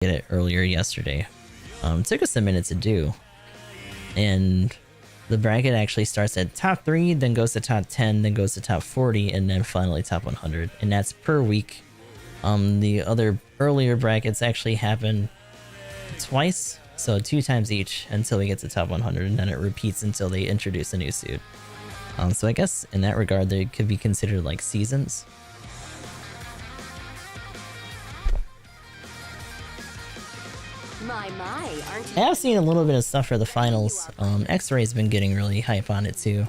get it earlier yesterday. It took us a minute to do, and the bracket actually starts at top 3, then goes to top 10, then goes to top 40, and then finally top 100, and that's per week. The other earlier brackets actually happen twice, so 2 times each until we get to top 100, and then it repeats until they introduce a new suit. So I guess in that regard they could be considered like seasons. Aren't you? I have seen a little bit of stuff for the finals. X-Ray's been getting really hype on it too.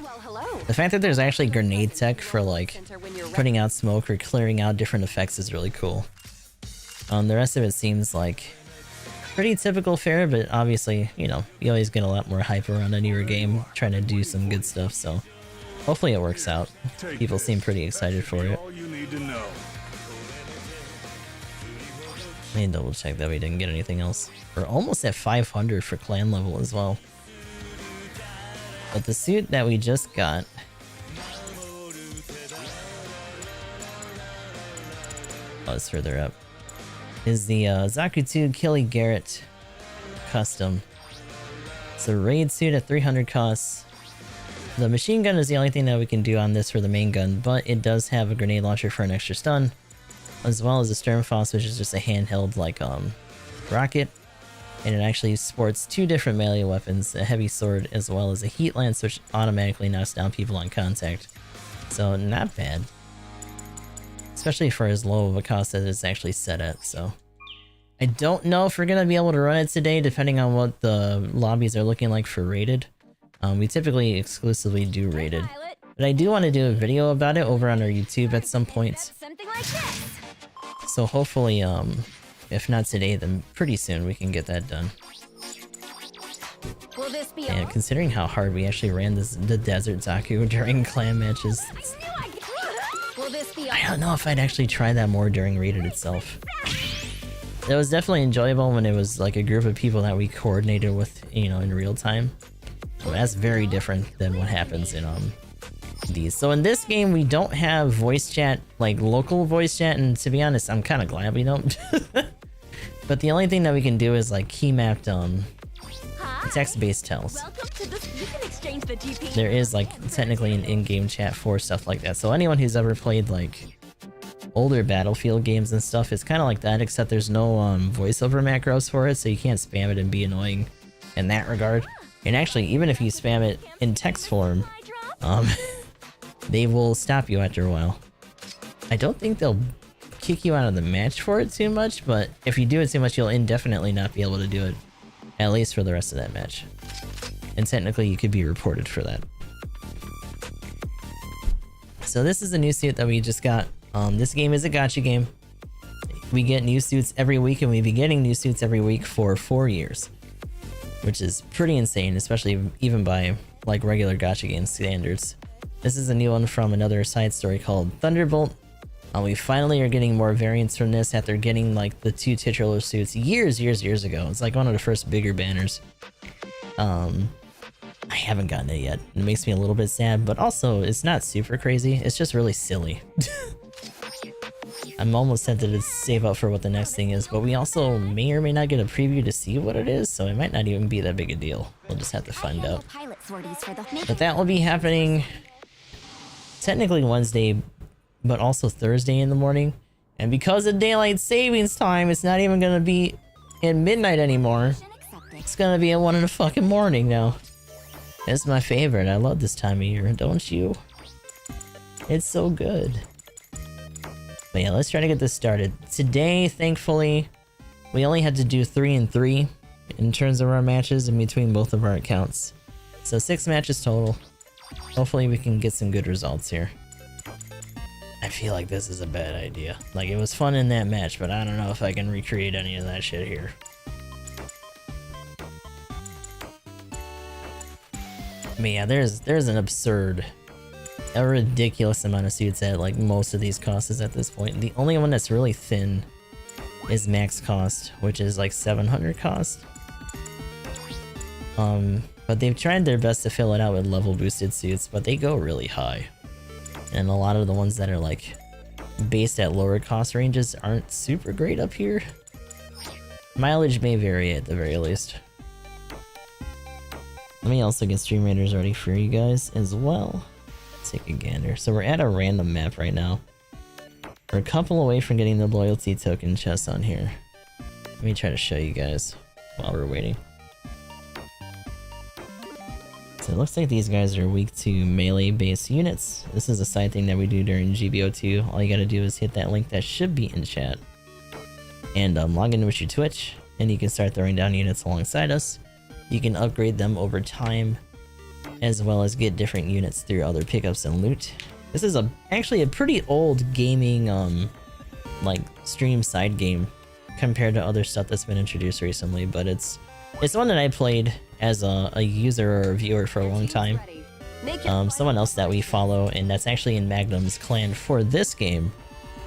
The fact that there's actually grenade tech for like putting out smoke or clearing out different effects is really cool. The rest of it seems like pretty typical fare, but obviously, you know, you always get a lot more hype around a newer game trying to do some good stuff, so hopefully it works out. People seem pretty excited for it. Let me double check that we didn't get anything else. We're almost at 500 for clan level as well. But the suit that we just got... oh, it's further up. Is the Zaku 2 Killy Garrett custom. It's a raid suit at 300 costs. The machine gun is the only thing that we can do on this for the main gun, but it does have a grenade launcher for an extra stun, as well as a Sturmfaust, which is just a handheld like rocket, and it actually sports 2 different melee weapons, a heavy sword as well as a heat lance, which automatically knocks down people on contact. So not bad, especially for as low of a cost as it's actually set at. So I don't know if we're gonna be able to run it today, depending on what the lobbies are looking like for rated. We typically exclusively do rated, but I do want to do a video about it over on our YouTube at some point. So hopefully, if not today, then pretty soon we can get that done. And considering how hard we actually ran the Desert Zaku during clan matches, I don't know if I'd actually try that more during rated itself. It was definitely enjoyable when it was like a group of people that we coordinated with, you know, in real time. So that's very different than what happens in these. So in this game we don't have voice chat, like local voice chat, and to be honest I'm kind of glad we don't. But the only thing that we can do is like key mapped text-based tells. There is like technically an in-game chat for stuff like that, so anyone who's ever played like older Battlefield games and stuff, it's kind of like that, except there's no voiceover macros for it, so you can't spam it and be annoying in that regard. And actually, even if you spam it in text form, they will stop you after a while. I don't think they'll kick you out of the match for it too much, but if you do it too much, you'll indefinitely not be able to do it, at least for the rest of that match. And technically, you could be reported for that. So this is a new suit that we just got. This game is a gacha game. We get new suits every week, and we've been getting new suits every week for 4 years. Which is pretty insane, especially even by like regular gacha game standards. This is a new one from another side story called Thunderbolt. We finally are getting more variants from this after getting like the 2 titular suits years ago. It's like one of the first bigger banners. I haven't gotten it yet. It makes me a little bit sad, but also it's not super crazy. It's just really silly. I'm almost tempted to save up for what the next thing is, but we also may or may not get a preview to see what it is, so it might not even be that big a deal. We'll just have to find out. But that will be happening technically Wednesday, but also Thursday in the morning. And because of daylight savings time, it's not even gonna be at midnight anymore. It's gonna be at 1 in the fucking morning now. It's my favorite. I love this time of year, don't you? It's so good. But yeah, let's try to get this started. Today, thankfully, we only had to do 3 and 3 in terms of our matches in between both of our accounts. So 6 matches total. Hopefully we can get some good results here. I feel like this is a bad idea. Like, it was fun in that match, but I don't know if I can recreate any of that shit here. But yeah, there's an absurd, a ridiculous amount of suits at like most of these costs at this point. The only one that's really thin is max cost, which is like 700 cost. But they've tried their best to fill it out with level boosted suits, but they go really high. And a lot of the ones that are like based at lower cost ranges aren't super great up here. Mileage may vary at the very least. Let me also get Stream Raiders ready for you guys as well. Let's take a gander. So we're at a random map right now. We're a couple away from getting the loyalty token chest on here. Let me try to show you guys while we're waiting. So it looks like these guys are weak to melee based units. This is a side thing that we do during GBO2. All you gotta do is hit that link that should be in chat. And log in with your Twitch, and you can start throwing down units alongside us. You can upgrade them over time, as well as get different units through other pickups and loot. This is actually a pretty old gaming like stream side game compared to other stuff that's been introduced recently, but it's one that I played as a user or a viewer for a long time. Someone else that we follow, and that's actually in Magnum's clan for this game,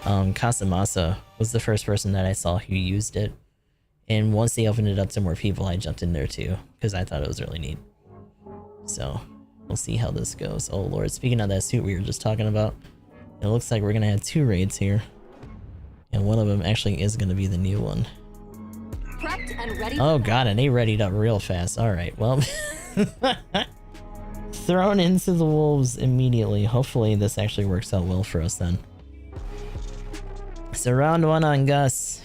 Kasamasa, was the first person that I saw who used it. And once they opened it up to more people, I jumped in there too, because I thought it was really neat. So, we'll see how this goes. Oh lord, speaking of that suit we were just talking about, it looks like we're gonna have 2 raids here. And one of them actually is gonna be the new one. Oh god, and they readied up real fast. Alright, well. Thrown into the wolves immediately. Hopefully this actually works out well for us then. So round 1 on Gus.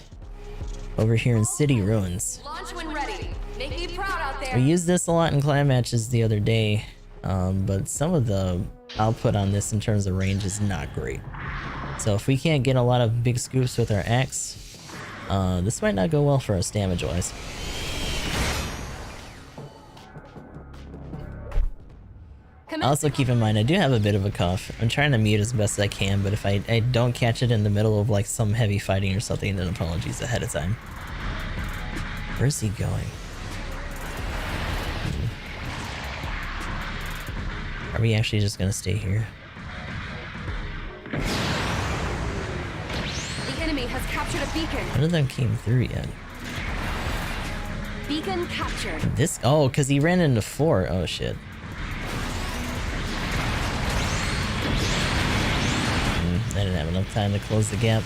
Over here in City Ruins. Launch when ready. Make me proud out there. We used this a lot in clan matches the other day. But some of the output on this in terms of range is not great. So if we can't get a lot of big scoops with our axe, this might not go well for us damage-wise. Also keep in mind, I do have a bit of a cough. I'm trying to mute as best as I can, but if I don't catch it in the middle of like some heavy fighting or something, then apologies ahead of time. Where's he going? Are we actually just gonna stay here? The enemy has captured a beacon. None of them came through yet. Beacon captured. This, oh, because he ran into 4. Oh shit. I didn't have enough time to close the gap.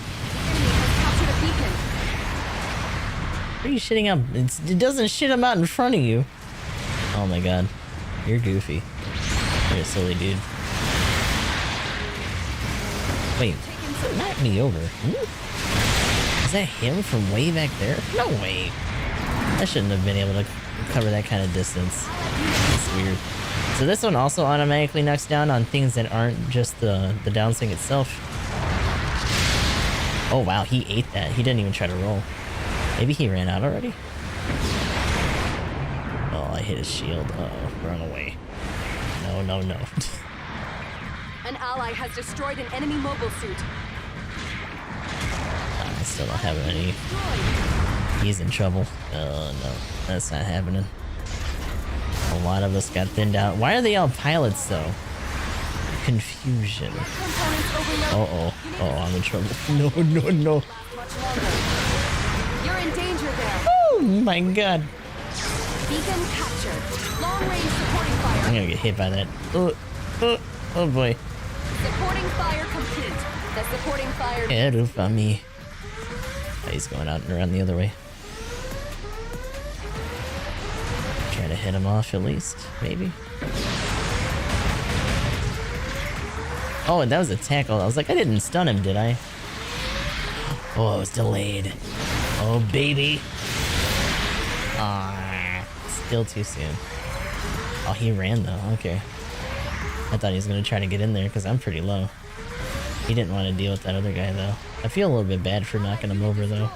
What are you shitting up? It doesn't shit him out in front of you. Oh my god. You're goofy. You're a silly dude. Wait, knock me over. Is that him from way back there? No way. I shouldn't have been able to cover that kind of distance. It's weird. So this one also automatically knocks down on things that aren't just the downswing itself. Oh wow, he ate that. He didn't even try to roll. Maybe he ran out already? Oh, I hit his shield. Uh-oh, run away. No, no, no. An ally has destroyed an enemy mobile suit. I still don't have any. He's in trouble. Oh no, that's not happening. A lot of us got thinned out. Why are they all pilots though? Confusion. Uh-oh. Oh, I'm in trouble. No, no, no. You're in danger there. Oh my god. Beacon captured. Long range supporting fire. I'm gonna get hit by that. Oh boy. Supporting fire complete. The supporting fire. Help on me. Oh, he's going out and around the other way. Try to hit him off at least, maybe. Oh, and that was a tackle. I was like, I didn't stun him, did I? Oh, it was delayed. Oh, baby. Ah, still too soon. Oh, he ran though. Okay. I thought he was gonna try to get in there because I'm pretty low. He didn't want to deal with that other guy though. I feel a little bit bad for knocking him over though.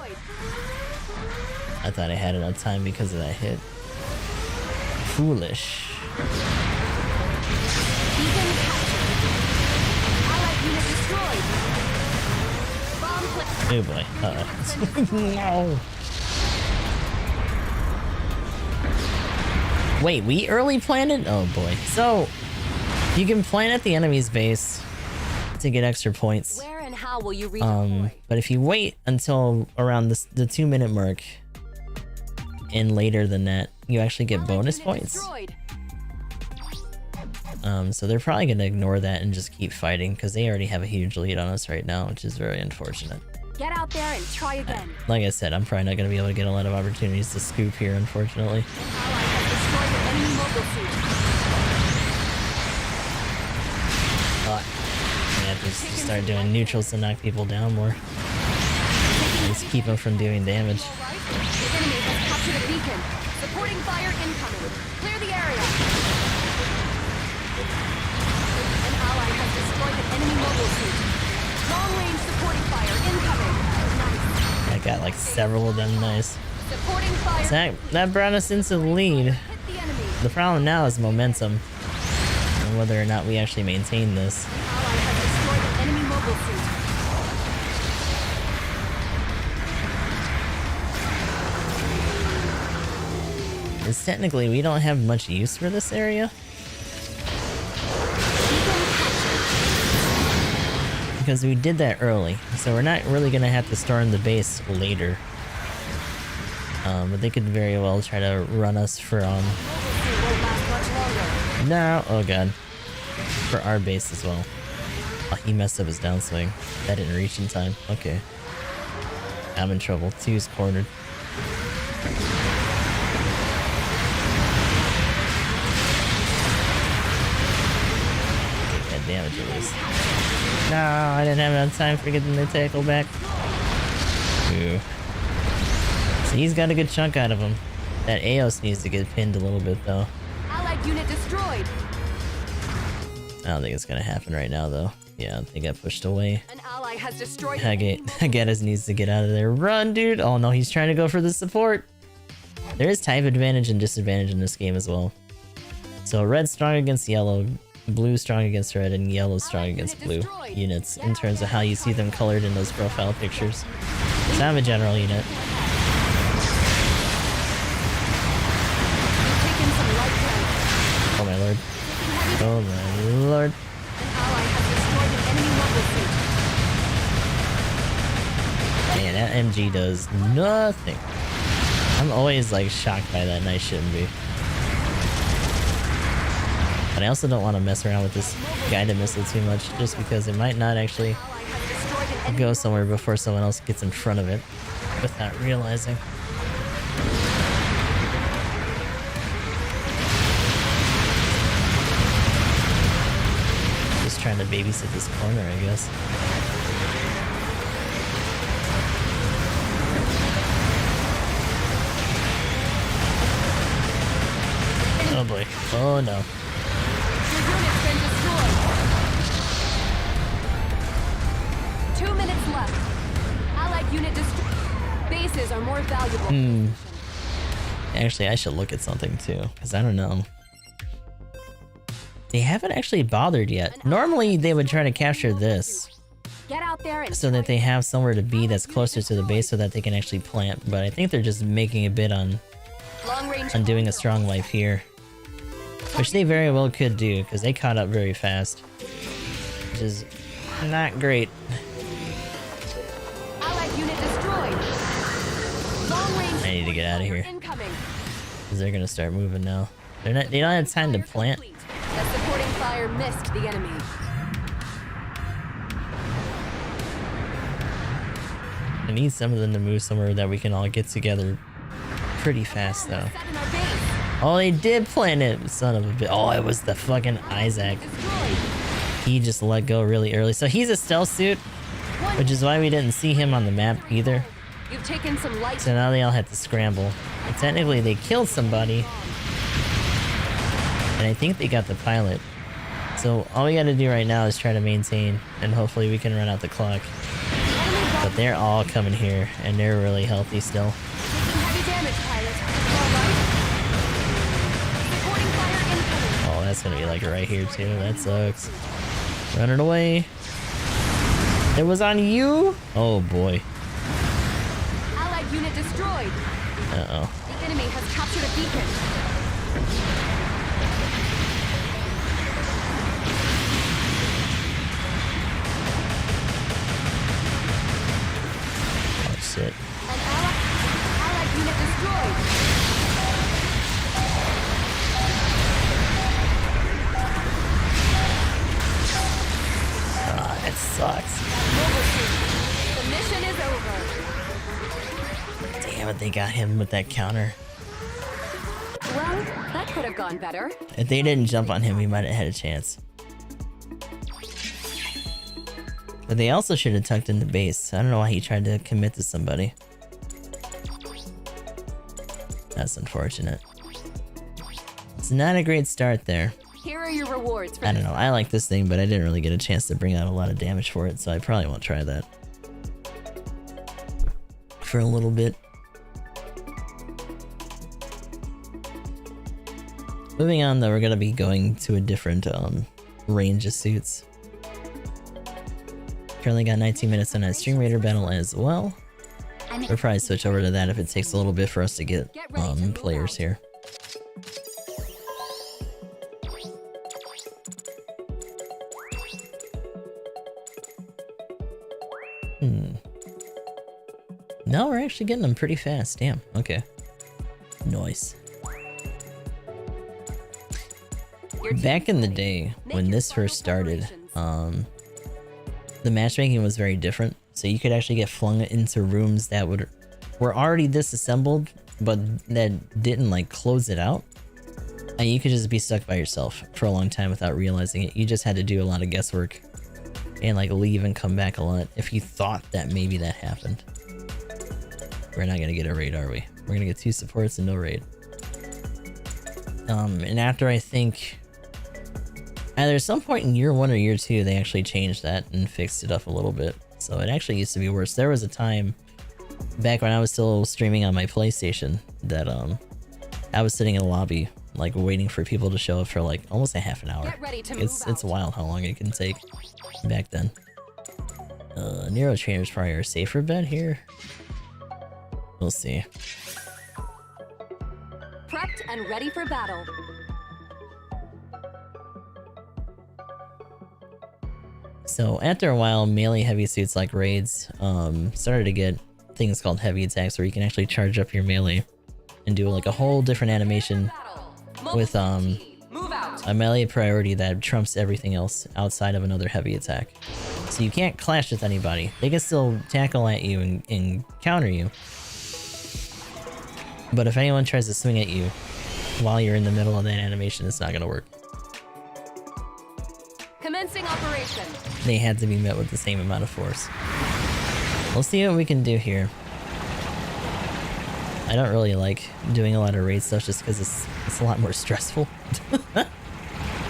I thought I had enough time because of that hit. Foolish. Oh boy. Uh-oh. No. Wait, we early planted? Oh boy. So, you can plant at the enemy's base to get extra points. Where and how will you redeploy? But if you wait until around the 2-minute mark and later than that, you actually get bonus points. So they're probably gonna ignore that and just keep fighting because they already have a huge lead on us right now, which is very unfortunate. Get out there and try again. Like I said, I'm probably not going to be able to get a lot of opportunities to scoop here, unfortunately. An ally has destroyed an enemy mobile suit. Yeah, just start doing neutrals to knock people down more. Just keep them from doing damage. The enemy has captured a beacon. Supporting fire incoming. Clear the area. An ally has destroyed an enemy mobile suit. Long-range supporting fire incoming. Nice. I got like several of them. Nice. Supporting fire. So that brought us into the lead. Hit the enemy. The problem now is momentum, and whether or not we actually maintain this. An ally has destroyed an enemy mobile suit. Because technically we don't have much use for this area. Because we did that early, so we're not really going to have to storm the base later. But they could very well try to run us for, no, oh god. For our base as well. Oh, he messed up his downswing. That didn't reach in time. Okay. I'm in trouble. Two's cornered. Get that damage at least. No, I didn't have enough time for getting the tackle back. Ooh. So he's got a good chunk out of him. That Eos needs to get pinned a little bit though. Allied unit destroyed. I don't think it's gonna happen right now though. Yeah, they got pushed away. An ally has destroyed. Haggis needs to get out of there. Run, dude! Oh no, he's trying to go for the support. There is type advantage and disadvantage in this game as well. So red strong against yellow, blue strong against red, and yellow strong against blue units in terms of how you see them colored in those profile pictures. So I'm a general unit. Oh my lord. Oh my lord. An ally has destroyed an enemy mobile suit. Man, that MG does nothing. I'm always like shocked by that and I shouldn't be. But I also don't want to mess around with this guided missile too much just because it might not actually go somewhere before someone else gets in front of it without realizing. Just trying to babysit this corner, I guess. Oh boy. Oh no. Your unit's been destroyed. 2 minutes left. Allied unit destroyed. Bases are more valuable. Actually, I should look at something too, because I don't know. They haven't actually bothered yet. Normally, they would try to capture this Get out there and so that they have somewhere to be that's closer to the base so that they can actually plant. But I think they're just making a bid on doing a strong wipe here. Which they very well could do, because they caught up very fast. Which is not great. Allied unit destroyed. Long range. I need to get out of here. Incoming. Because they're gonna start moving now. They don't have time to plant. The supporting fire missed the enemy. I need some of them to move somewhere that we can all get together pretty fast though. Set in our base. Oh, they did plant it, son of a bitch. Oh, it was the fucking Isaac. Destroyed. He just let go really early. So he's a stealth suit, which is why we didn't see him on the map either. You've taken some light. So now they all have to scramble. And technically they killed somebody. And I think they got the pilot. So all we gotta do right now is try to maintain, and hopefully we can run out the clock. But they're all coming here, and they're really healthy still. Taking heavy damage, pilot. All right. Supporting fire incoming. Oh, that's gonna be like right here too. That sucks. Running away. It was on you? Oh boy. Allied unit destroyed. Uh-oh. The enemy has captured a beacon. Oh shit. An allied unit destroyed. Ah, that sucks. Mobile suit. The mission is over. they got him with that counter. Well, that could have gone better. If they didn't jump on him, we might have had a chance. But they also should have tucked in the base. I don't know why he tried to commit to somebody. That's unfortunate. It's not a great start there. Here are your rewards for I don't know. I like this thing, but I didn't really get a chance to bring out a lot of damage for it, so I probably won't try that for a little bit. Moving on, though, we're gonna be going to a different range of suits. Currently got 19 minutes on that Stream Raider battle as well. We'll probably switch over to that if it takes a little bit for us to get players here. No, we're actually getting them pretty fast. Damn. Okay. Nice. Back in the day, when this first started, the matchmaking was very different. So you could actually get flung into rooms that were already disassembled, but that didn't like close it out. And you could just be stuck by yourself for a long time without realizing it. You just had to do a lot of guesswork and like leave and come back a lot if you thought that maybe that happened. We're not gonna get a raid, are we? We're gonna get 2 supports and no raid. And after I think either some point in year 1 or year 2, they actually changed that and fixed it up a little bit. So it actually used to be worse. There was a time back when I was still streaming on my PlayStation that I was sitting in a lobby like waiting for people to show up for like almost a half an hour. It's wild how long it can take back then. Nero Trainer's probably a safer bet here. We'll see. Prepped and ready for battle. So after a while, melee heavy suits like raids started to get things called heavy attacks where you can actually charge up your melee and do like a whole different animation with a melee priority that trumps everything else outside of another heavy attack. So you can't clash with anybody. They can still tackle at you and counter you. But if anyone tries to swing at you while you're in the middle of that animation, it's not gonna work. Commencing operation. They had to be met with the same amount of force. We'll see what we can do here. I don't really like doing a lot of raid stuff just because it's a lot more stressful.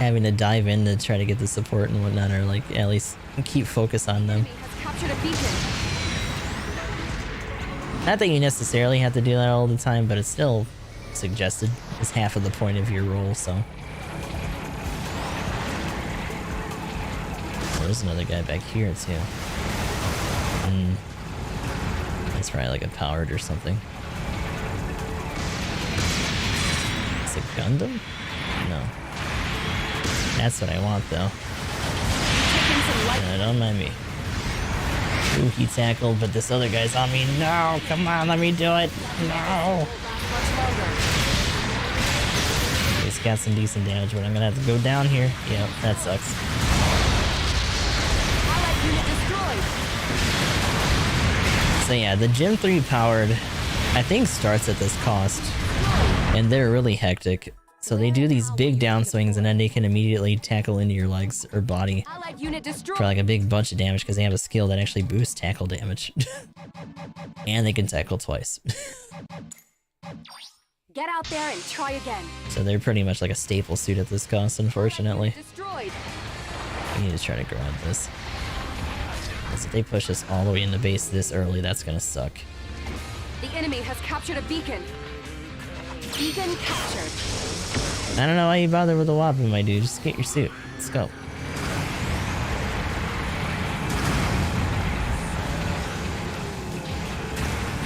Having to dive in to try to get the support and whatnot, or like at least keep focus on them. Captured a beacon. Not that you necessarily have to do that all the time, but it's still suggested as half of the point of your role, so. Oh, there's another guy back here too. That's probably like a powered or something. Is it Gundam? No. That's what I want though. Don't mind me. Ooh, he tackled, but this other guy's on me. No, come on, let me do it. No. He's got some decent damage, but I'm gonna have to go down here. Yeah, that sucks. So yeah, the Gen 3 powered, I think, starts at this cost, and they're really hectic. So they do these big downswings, and then they can immediately tackle into your legs or body for like a big bunch of damage because they have a skill that actually boosts tackle damage. And they can tackle twice. Get out there and try again. So they're pretty much like a staple suit at this cost, unfortunately. We need to try to grab this. Because if they push us all the way in the base this early, that's gonna suck. The enemy has captured a beacon. Beacon captured. I don't know why you bother with the weapon, my dude. Just get your suit. Let's go.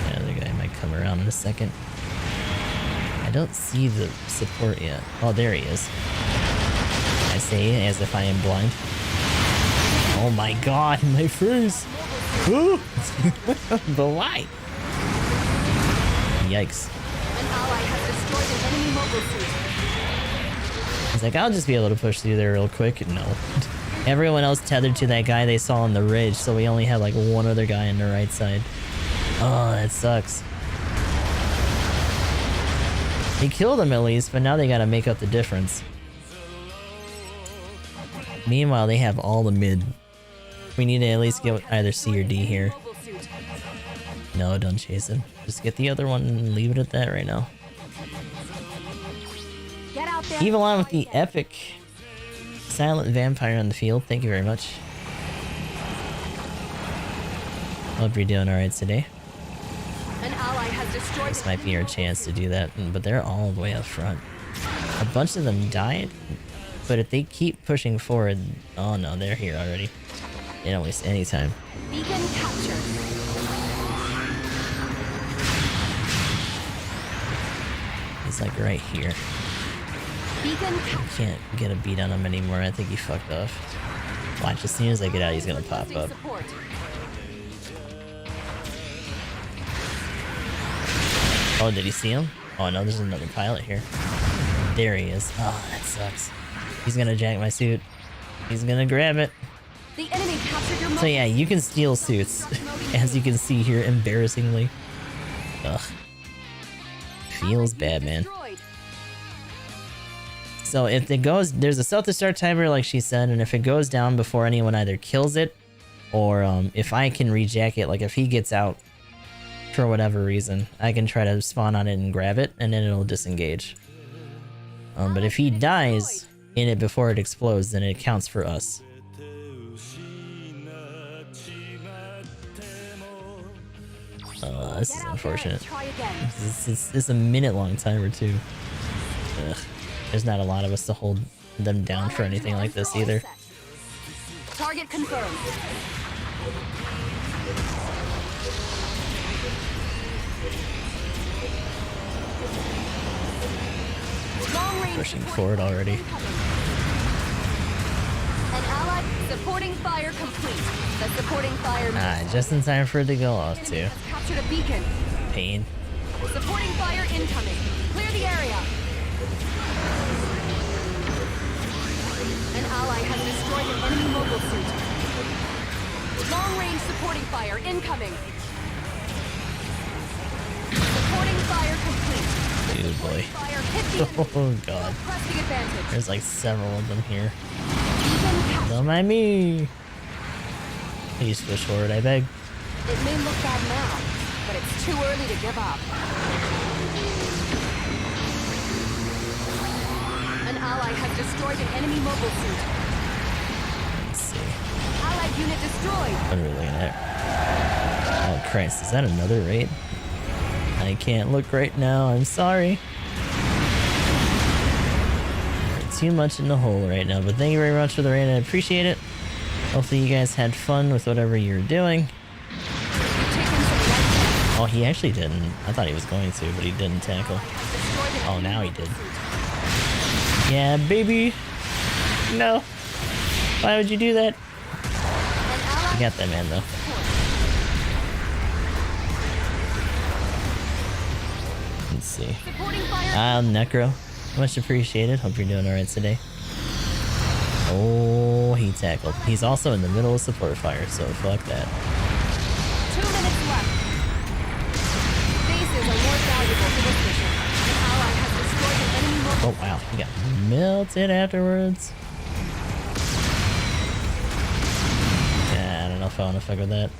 The other guy might come around in a second. I don't see the support yet. Oh, there he is. I say as if I am blind. Oh my god, my face! Ooh! But why? Yikes. An ally has destroyed an enemy mobile suit. He's like, I'll just be able to push through there real quick. No. Everyone else tethered to that guy they saw on the ridge, so we only had like one other guy on the right side. Oh, that sucks. They killed them at least, but now they gotta make up the difference. Meanwhile, they have all the mid. We need to at least get either C or D here. No, don't chase him. Just get the other one and leave it at that right now. Get out there. Evil on with the epic silent vampire on the field. Thank you very much. Hope you're doing alright today. An ally has destroyed. This might be our chance to do that, but they're all the way up front. A bunch of them died, but if they keep pushing forward... Oh no, they're here already. They don't waste any time. Beacon captured. He's like right here. Beacon I can't get a beat on him anymore. I think he fucked off. Watch, as soon as I get out, he's gonna pop up. support. Oh, did he see him? Oh no, there's another pilot here. There he is. Oh, that sucks. He's gonna jack my suit. He's gonna grab it. The enemy captured your So yeah, you can steal suits, as you can see here, embarrassingly. Ugh. Feels bad, man. So if it goes, there's a self start timer like she said, and if it goes down before anyone either kills it, or if I can rejack it, like if he gets out for whatever reason, I can try to spawn on it and grab it, and then it'll disengage. But if he dies in it before it explodes, then it counts for us. This is unfortunate. This is a minute-long timer too. Ugh. There's not a lot of us to hold them down for anything like this either. Target confirmed. Pushing forward already. An ally supporting fire complete. The supporting fire. Just in time for it to go off too. Captured a beacon. Pain. Supporting fire incoming. Clear the area. An ally has destroyed an enemy mobile suit. Long-range supporting fire incoming. Supporting fire complete. Dude, boy. Fire hit the Oh god. pressing advantage. There's like several of them here. Beacon captured. Don't mind me. Please push forward, I beg. It may look bad now, but it's too early to give up. An ally has destroyed an enemy mobile suit. Let's see. Allied unit destroyed. What are we looking at? Oh Christ, is that another raid? I can't look right now, I'm sorry. We're too much in the hole right now, but thank you very much for the raid, I appreciate it. Hopefully you guys had fun with whatever you were doing. Oh, he actually didn't. I thought he was going to, but he didn't tackle. Oh, now he did. Yeah, baby. No. Why would you do that? You got that man, though. Let's see. Necro. Much appreciated. Hope you're doing alright today. Oh, he tackled. He's also in the middle of support fire, so fuck that. 2 minutes left. Bases are more valuable for this mission. An ally has destroyed an enemy mobile. Oh wow, he got melted afterwards. Yeah, I don't know if I want to fuck with that.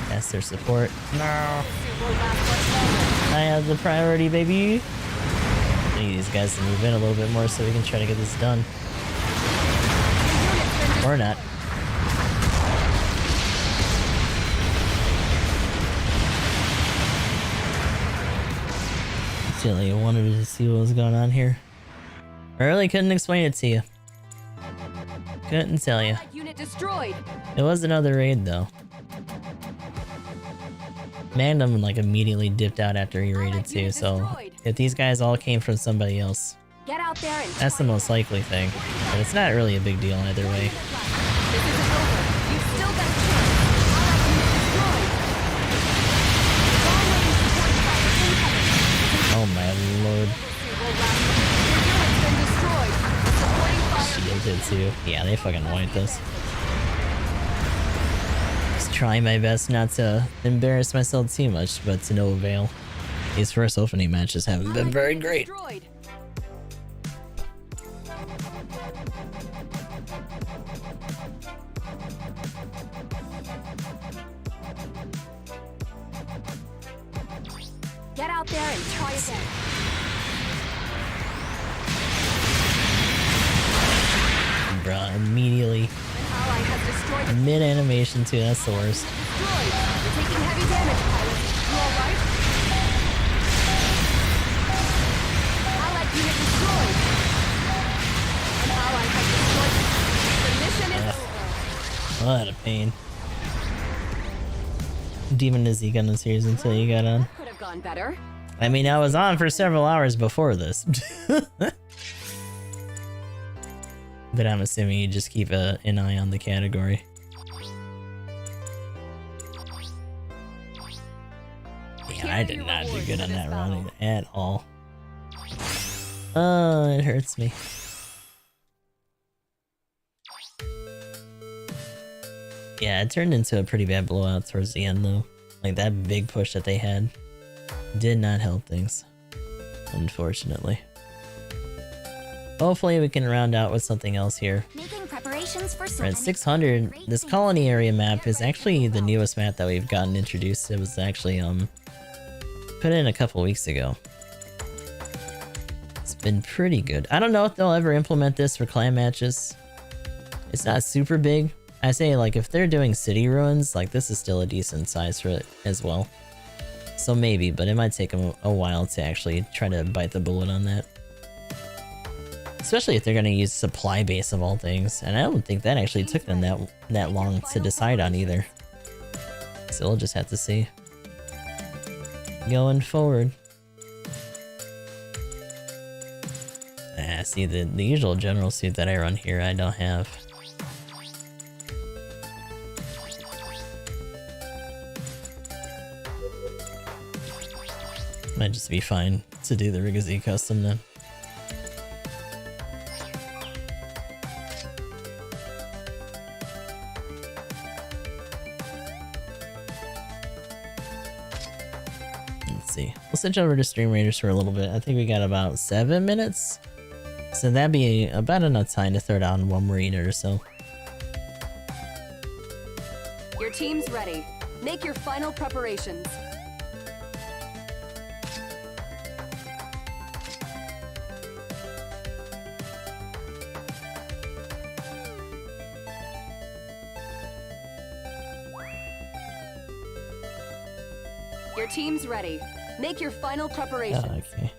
That's their support. No. I have the priority, baby. I need these guys to move in a little bit more so we can try to get this done. Or not. Actually, I wanted to see what was going on here. I really couldn't explain it to you. Couldn't tell you. Unit destroyed. It was another raid though. Magnum like immediately dipped out after he raided too, so if these guys all came from somebody else, Get out there and that's the most likely thing. But it's not really a big deal either way. this isn't over. You've still got a chance. Allied unit destroyed. Long-range support fire incoming. Oh my lord. Your unit's been destroyed. Supporting fire. Shield did too. Yeah, they fucking wiped us. Let's trying my best not to embarrass myself too much, but to no avail. These first opening matches haven't been very great. Get out there and try again. Bruh, immediately. An ally has destroyed it. Mid-animation too, that's the worst. Destroyed. You're taking heavy damage, pilot. You alright? Allied unit destroyed. An ally has destroyed it. The mission is over. What a pain. Demon is he gonna series until you got on? Could have gone better. I mean, I was on for several hours before this. But I'm assuming you just keep an eye on the category. Yeah, I did not do good on that run at all. Oh, it hurts me. Yeah, it turned into a pretty bad blowout towards the end though. Like that big push that they had did not help things, unfortunately. Hopefully we can round out with something else here. Making preparations for We're at 600. This colony area map is actually the newest map that we've gotten introduced. It was actually put in a couple weeks ago. It's been pretty good. I don't know if they'll ever implement this for clan matches. It's not super big. I say like if they're doing city ruins, like this is still a decent size for it as well. So maybe, but it might take them a while to actually try to bite the bullet on that. Especially if they're going to use supply base of all things, and I don't think that actually took them that long to decide on either. So we'll just have to see. Going forward. Ah, see the usual general suit that I run here, I don't have. Might just be fine to do the Rigazee custom then. We'll switch over to Stream Raiders for a little bit. I think we got about 7 minutes. So that'd be about enough time to throw down one more unit or so. Your team's ready. Make your final preparations. Your team's ready. Make your final preparations. Oh, okay.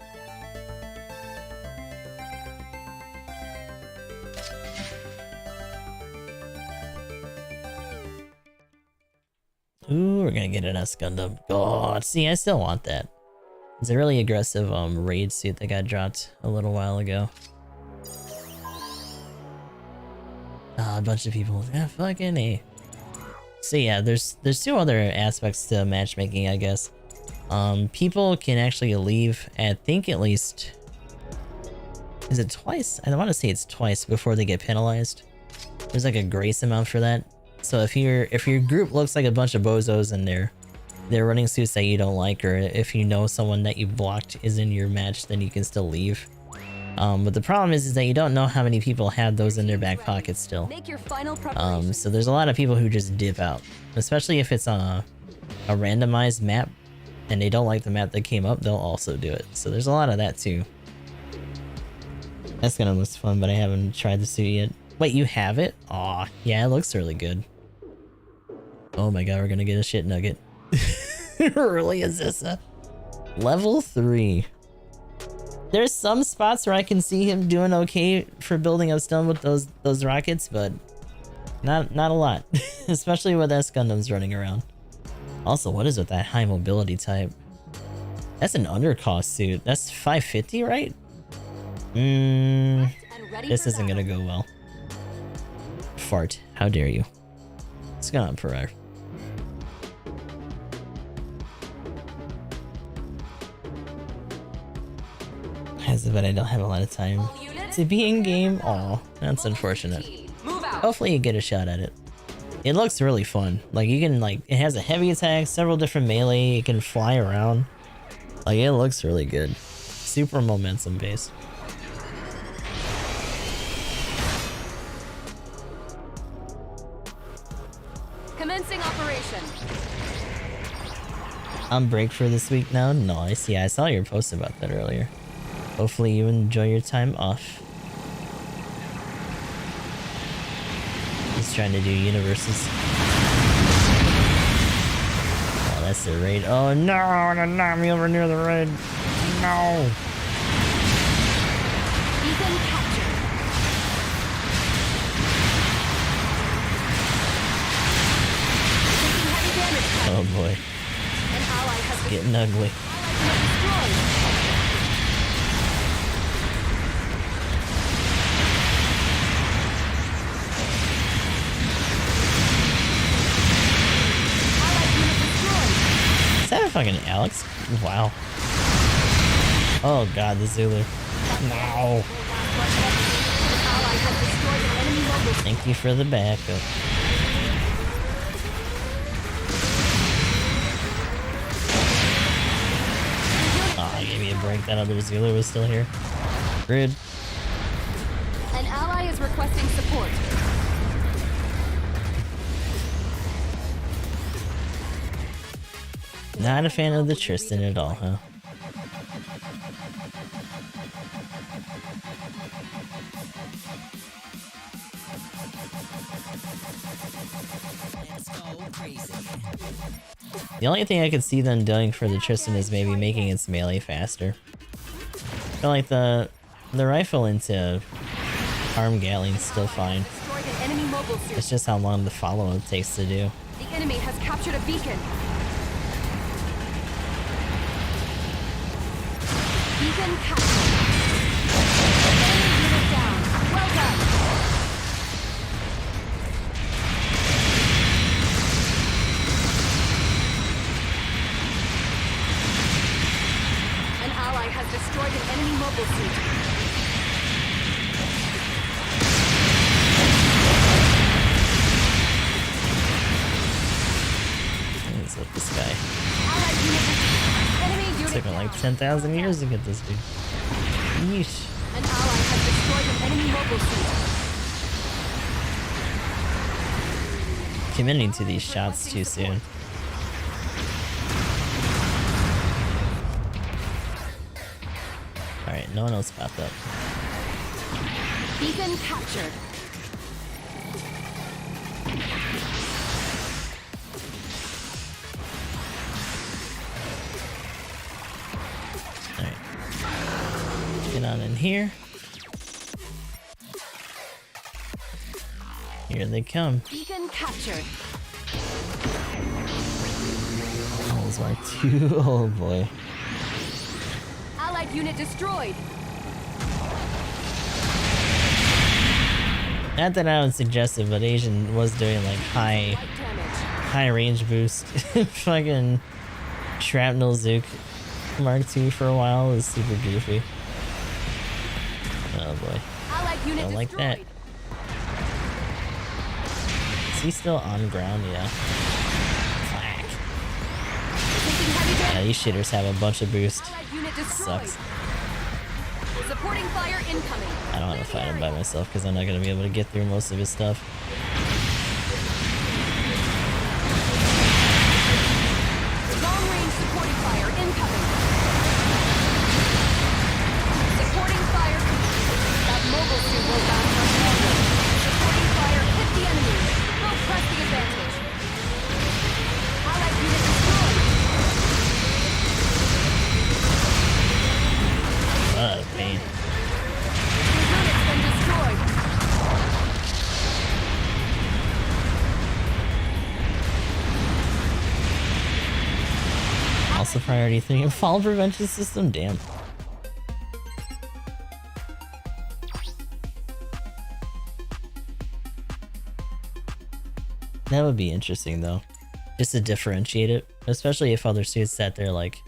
Ooh, we're gonna get an S Gundam. Oh, see, I still want that. It's a really aggressive raid suit that got dropped a little while ago. Ah, a bunch of people. Yeah, fucking A. So yeah, there's two other aspects to matchmaking, I guess. People can actually leave, I think at least... Is it twice? I want to say it's twice before they get penalized. There's like a grace amount for that. So if your group looks like a bunch of bozos and they're running suits that you don't like, or if you know someone that you blocked is in your match, then you can still leave. But the problem is that you don't know how many people have those in their back pockets still. Make your final So there's a lot of people who just dip out, especially if it's a randomized map and they don't like the map that came up, they'll also do it. So there's a lot of that too. That's gonna look fun, but I haven't tried the suit yet. Wait, you have it? Aw, yeah, it looks really good. Oh my god, we're gonna get a shit nugget. Really, is this a level 3? There's some spots where I can see him doing okay for building up stone with those rockets, but not a lot. Especially with S Gundams running around. Also, what is with that high mobility type? That's an undercost suit. That's 550, right? This isn't gonna go well. Fart. How dare you? What's going on, Pereira? But I don't have a lot of time to be in game. Aw, that's unfortunate. Hopefully you get a shot at it. It looks really fun. Like, you can, like, it has a heavy attack, several different melee, it can fly around. Like, it looks really good. Super momentum based. Commencing operation. On break for this week now? Nice. Yeah, I saw your post about that earlier. Hopefully you enjoy your time off. Just trying to do universes. Oh, that's the raid. Oh no, not me over near the raid. No. Beacon captured. Taking heavy damage. Oh boy. An ally has been Getting ugly. destroyed. Allied unit destroyed. Is that a fucking Alex? Wow. Oh god, the Zulu. No. An ally has destroyed an enemy mobile. Thank you for the backup. Aw, give me a break. That other Zulu was still here. Rude. An ally is requesting support. Not a fan of the Tristan at all, huh? The only thing I could see them doing for the Tristan is maybe making its melee faster. I feel like the rifle into arm Gatling's still fine. Destroyed an enemy mobile suit. It's just how long the follow-up takes to do. The enemy has captured a beacon. Beacon captured. Enemy unit down. Well done. An ally has destroyed an enemy mobile suit. What's with this guy? Allied unit enemy unit Took him like down. 10,000 years to get this dude. Yeesh. An ally has destroyed an enemy mobile suit. Committing to these shots too soon. Alright, no one else popped up. Beacon captured. Alright. Get on in here. Here they come. Beacon captured. That was my two. Oh boy. Allied unit destroyed. Not that I would suggest it, but Asian was doing like Light damage. high range boost. Fucking shrapnel Zook Mark II for a while was super goofy. Oh boy. Allied unit Don't like destroyed. that. Is he still on ground? Yeah. Fuck. Taking heavy Yeah, damage. these shitters have a bunch of boost. Allied unit destroyed. Sucks. Supporting fire incoming. I don't want to fight him by myself because I'm not going to be able to get through most of his stuff. Long range supporting fire incoming. Supporting fire. That mobile suit will last much longer. Supporting fire hit the enemy. Go press the advantage. Allied unit destroyed. Pain. Your unit's been destroyed. Also priority 3 and fall prevention system, damn. That would be interesting though. Just to differentiate it. Especially if other suits that they're like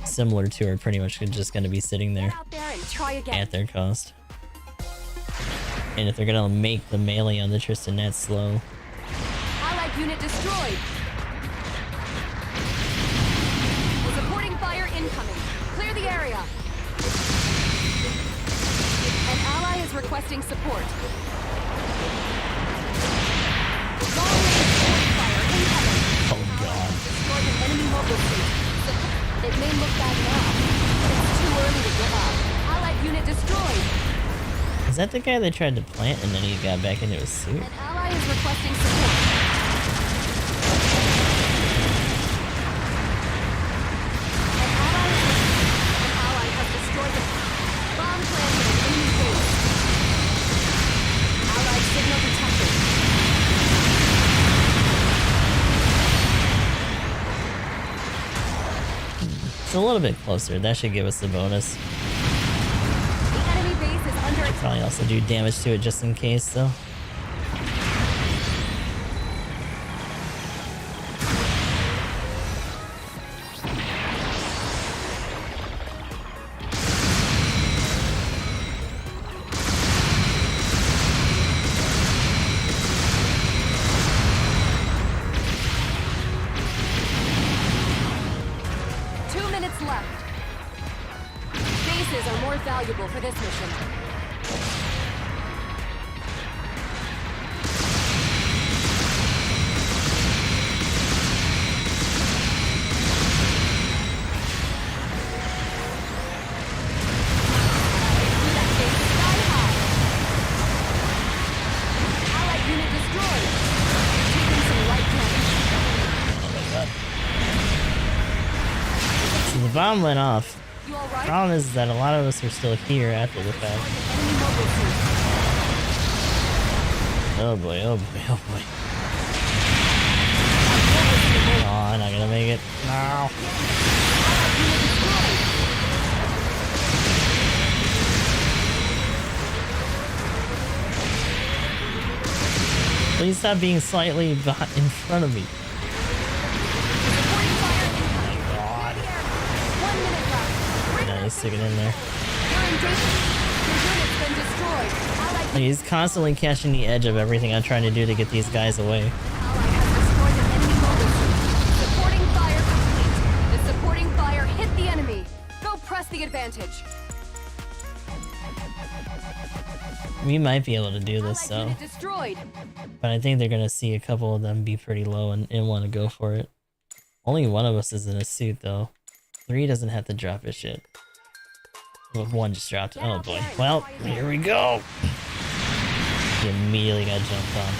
similar to are pretty much just gonna be sitting there Out there and try again. at their cost. And if they're gonna make the melee on the Tristan that slow, unit destroyed. Supporting fire incoming. Clear the area. An ally is requesting support. Long-range supporting fire incoming. Oh god. Destroyed an enemy mobile suit. It may look bad now, but it's too early to give up. Allied unit destroyed. Is that the guy they tried to plant and then he got back into his suit? An ally is requesting support. An ally has destroyed the bomb planted in enemy base. Allied signal detected. It's a little bit closer. That should give us the bonus. The enemy base is under attack. Probably also do damage to it just in case, though. Left. Bases are more valuable for this mission. 'Cause the bomb went off. Problem is that a lot of us are still here after the fact. Oh boy, oh boy, oh boy. Oh, I'm not gonna make it. No. Please stop being slightly in front of me. He's sticking in there. He's constantly catching the edge of everything I'm trying to do to get these guys away. Supporting fire complete. The supporting fire hit the enemy. Go press the advantage. We might be able to do this, so. But I think they're gonna see a couple of them be pretty low and want to go for it. Only one of us is in a suit, though. 3 doesn't have to drop his shit. Well, 1 just dropped. Oh boy. Well, here we go. He immediately got jumped on.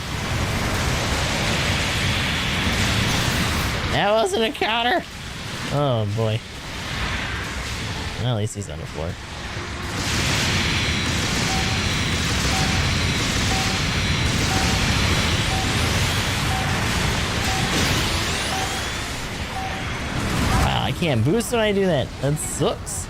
That wasn't a counter. Oh boy. Well, at least he's on the floor. Wow, I can't boost when I do that. That sucks.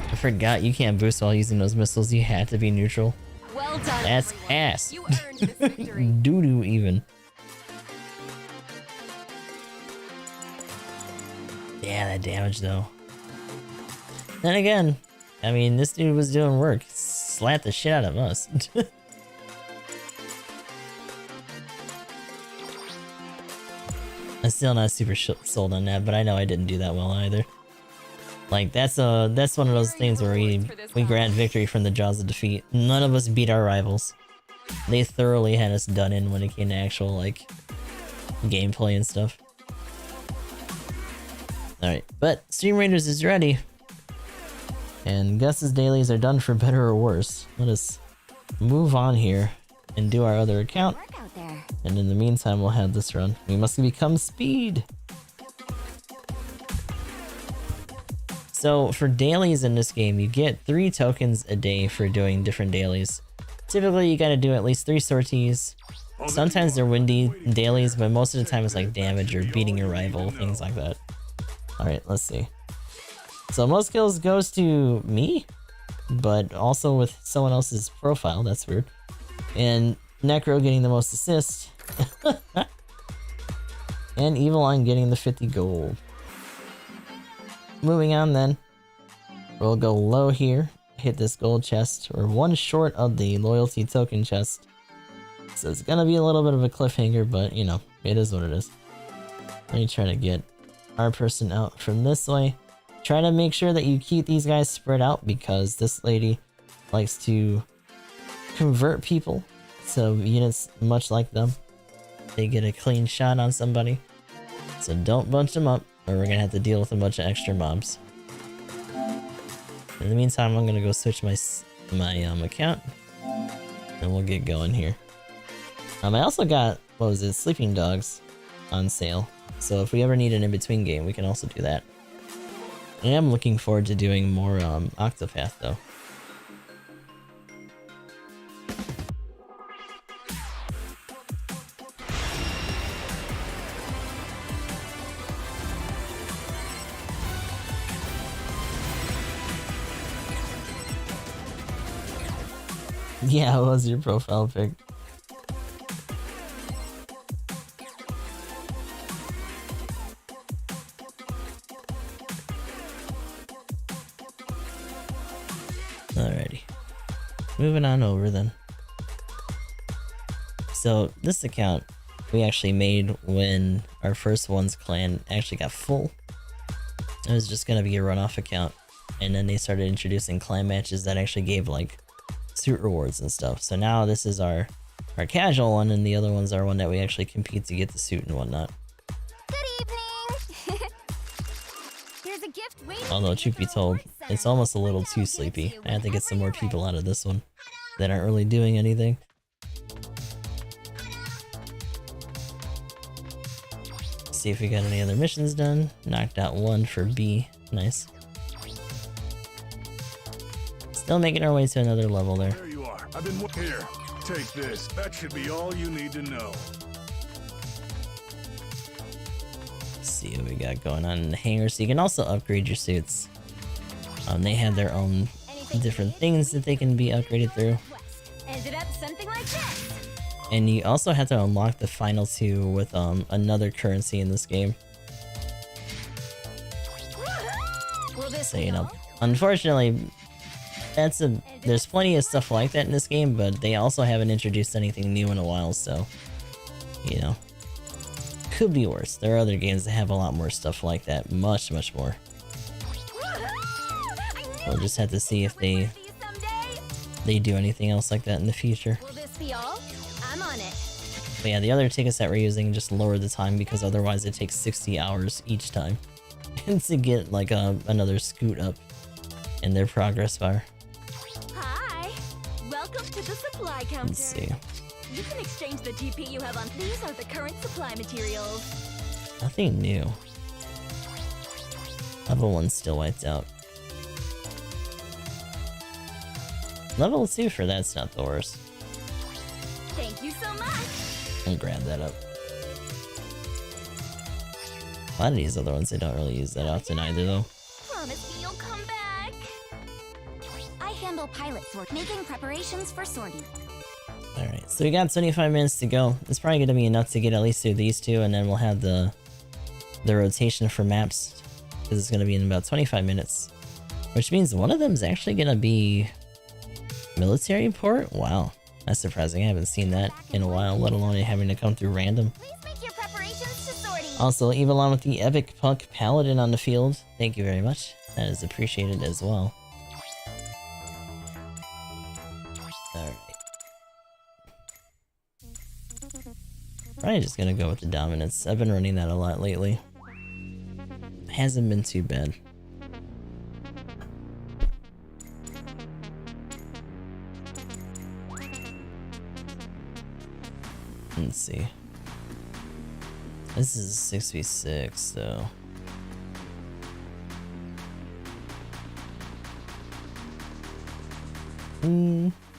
I forgot you can't boost while using those missiles. You have to be neutral. Well done, that's everyone. ass. You earned this victory. Doo-doo even. Yeah, that damage though. Then again, I mean, this dude was doing work. Slapped the shit out of us. I'm still not super sold on that, but I know I didn't do that well either. Like, that's one of those things where we grant victory from the jaws of defeat. None of us beat our rivals. They thoroughly had us done in when it came to actual, like, gameplay and stuff. Alright, but Stream Raiders is ready. And Gus's dailies are done for better or worse. Let us move on here and do our other account. And in the meantime, we'll have this run. We must become speed! So for dailies in this game, you get 3 tokens a day for doing different dailies. Typically, you gotta do at least 3 sorties. Sometimes they're windy dailies, but most of the time it's like damage or beating your rival, things like that. Alright, let's see. So most kills goes to me, but also with someone else's profile, that's weird. And Necro getting the most assists. And Evil on getting the 50 gold. Moving on then, we'll go low here, hit this gold chest. We're 1 short of the loyalty token chest. So it's gonna be a little bit of a cliffhanger, but you know, it is what it is. Let me try to get our person out from this way. Try to make sure that you keep these guys spread out because this lady likes to convert people to units much like them. They get a clean shot on somebody. So don't bunch them up or we're gonna have to deal with a bunch of extra mobs. In the meantime, I'm gonna go switch my account and we'll get going here. I also got, what was it, Sleeping Dogs on sale. So if we ever need an in-between game, we can also do that. I am looking forward to doing more Octopath though. Yeah, what was your profile pic? Alrighty. Moving on over then. So this account we actually made when our first one's clan actually got full. It was just gonna be a runoff account. And then they started introducing clan matches that actually gave like suit rewards and stuff. So now this is our casual one and the other one's our one that we actually compete to get the suit and whatnot. Good evening. There's a gift waiting. Although truth be told, it's almost a little too sleepy. I have to get some more people out of this one that aren't really doing anything. See if we got any other missions done. Knocked out one for B. Nice. Still making our way to another level there. There you are. I've been here. Take this. That should be all you need to know. Let's see what we got going on in the hangar. So you can also upgrade your suits. They have their own different things that they can be upgraded through. Ended up something like this. And you also have to unlock the final two with another currency in this game. So you know, unfortunately, there's plenty of stuff like that in this game, but they also haven't introduced anything new in a while, so you know, could be worse. There are other games that have a lot more stuff like that, much more. We'll just have to see if they do anything else like that in the future. Will this be all? I'm on it. But yeah, the other tickets that we're using just lower the time because otherwise it takes 60 hours each time and to get like another scoot up in their progress bar. Hi. Welcome to the supply counter. Let's see. You can exchange the GP you have on. These are the current supply materials. Nothing new. Level 1's still wiped out. Level 2 for that's not the worst. Thank you so much. I'll grab that up. A lot of these other ones, they don't really use that often either though. Promise me you'll come back. I handle pilot sort, making preparations for sortie. Alright, so we got 25 minutes to go. It's probably going to be enough to get at least through these two, and then we'll have the rotation for maps, because it's going to be in about 25 minutes. Which means one of them is actually going to be military port? Wow, that's surprising. I haven't seen that in a while, let alone it having to come through random. Please make your preparations to sortie. Also, Evelyn with the epic punk paladin on the field. Thank you very much. That is appreciated as well. Alright. Probably just gonna go with the dominance. I've been running that a lot lately. Hasn't been too bad. Let's see. This is 6v6, so...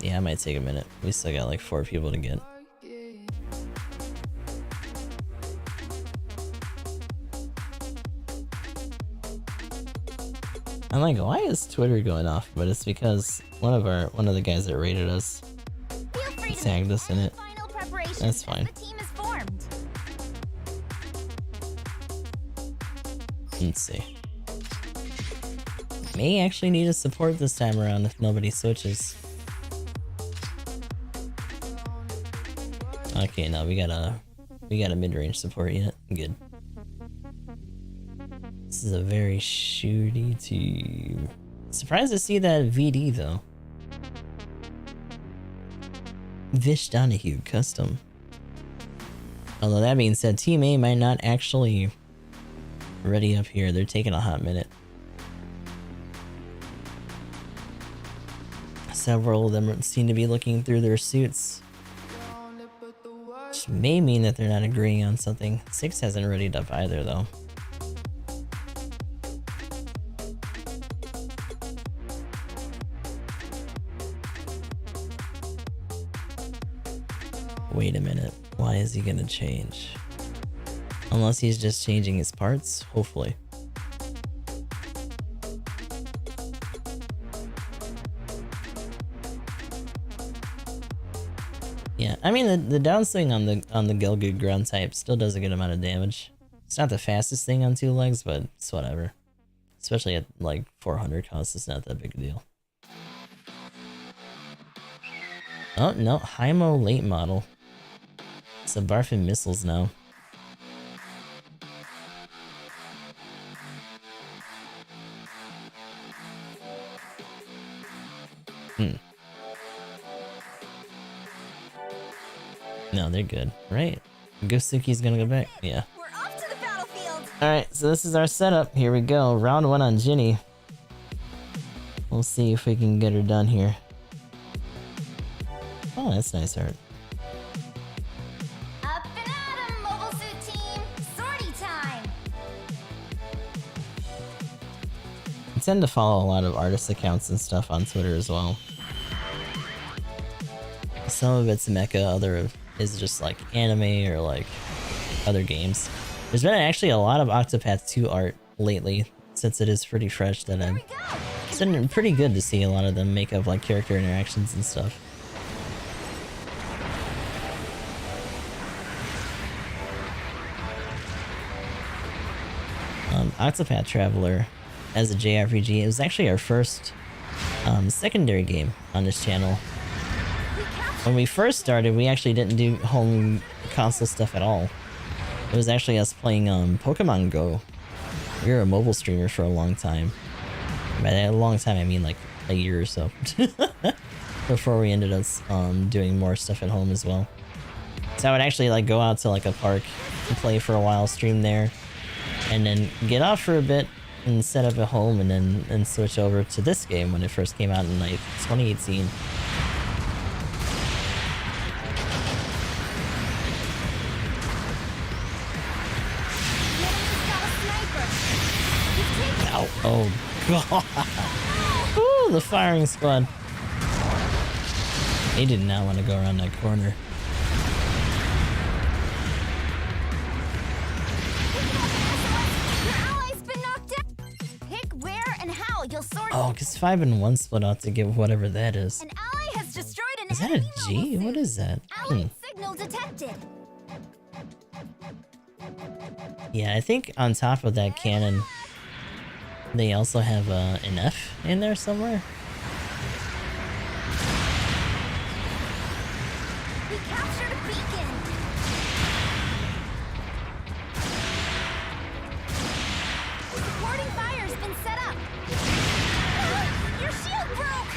yeah, it might take a minute. We still got like 4 people to get. I'm like, why is Twitter going off? But it's because one of the guys that rated us tagged us in it. That's fine. The team is formed. Let's see. May actually need a support this time around if nobody switches. Okay, now we got a mid-range support yet. Good. This is a very shooty team. Surprised to see that VD though. Vish Donahue custom. Although that being said, Team A might not actually ready up here. They're taking a hot minute. Several of them seem to be looking through their suits, which may mean that they're not agreeing on something. 6 hasn't readied up either though. Wait a minute, why is he gonna change? Unless he's just changing his parts, hopefully. Yeah, I mean the downswing on the Gelgood ground type still does a good amount of damage. It's not the fastest thing on 2 legs, but it's whatever. Especially at like 400 cost, it's not that big a deal. Oh no, Hymo late model. It's the Barfin missiles now. No, they're good, right? Gosuki's gonna go back. Yeah. We're off to the battlefield. Alright, so this is our setup. Here we go. Round 1 on Ginny. We'll see if we can get her done here. Oh, that's nice art. Up and at 'em, mobile suit team. Sortie time. I tend to follow a lot of artist accounts and stuff on Twitter as well. Some of it's mecha, other is just like anime or like other games. There's been actually a lot of Octopath 2 art lately, since it is pretty fresh, that it's been pretty good to see a lot of them make up like character interactions and stuff. Octopath Traveler as a JRPG, it was actually our first secondary game on this channel. When we first started, we actually didn't do home console stuff at all. It was actually us playing Pokemon Go. We were a mobile streamer for a long time. By that a long time, I mean like a year or so. Before we ended up doing more stuff at home as well. So I would actually like go out to like a park and play for a while, stream there, and then get off for a bit and set up at home, and then switch over to this game when it first came out in like 2018. Ow. Oh god. Ooh, the firing squad. They did not want to go around that corner. Oh, because 5 and 1 split out to give whatever that is. An ally has destroyed an Is that a G? What is that? Signal detected. Yeah, I think on top of that cannon, they also have an F in there somewhere. We captured a beacon. Supporting fire's been set up. Your shield broke.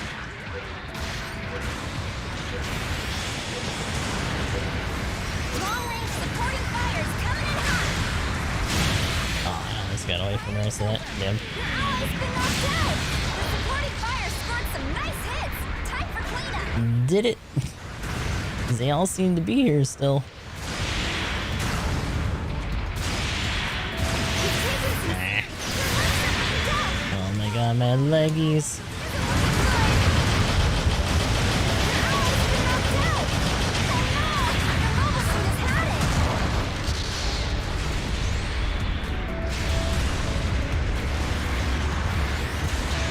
Long range supporting fire's coming in hot. Oh, I almost got away from the rest of that. Damn. Your ally's been knocked out. The supporting fire scored some nice hits. Time for cleanup. Did it? They all seem to be here still. Oh my god, my leggies.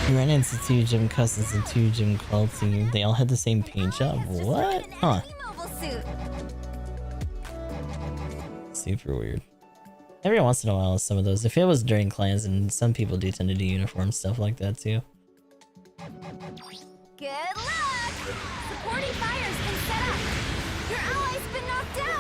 You ran into 2 gym cousins and 2 gym quality. They all had the same paint job. What? Huh. Super weird. Every once in a while, some of those. If it was during clans, and some people do tend to do uniform stuff like that too. Good luck! Supporting fire's been set up. Your ally's been knocked out.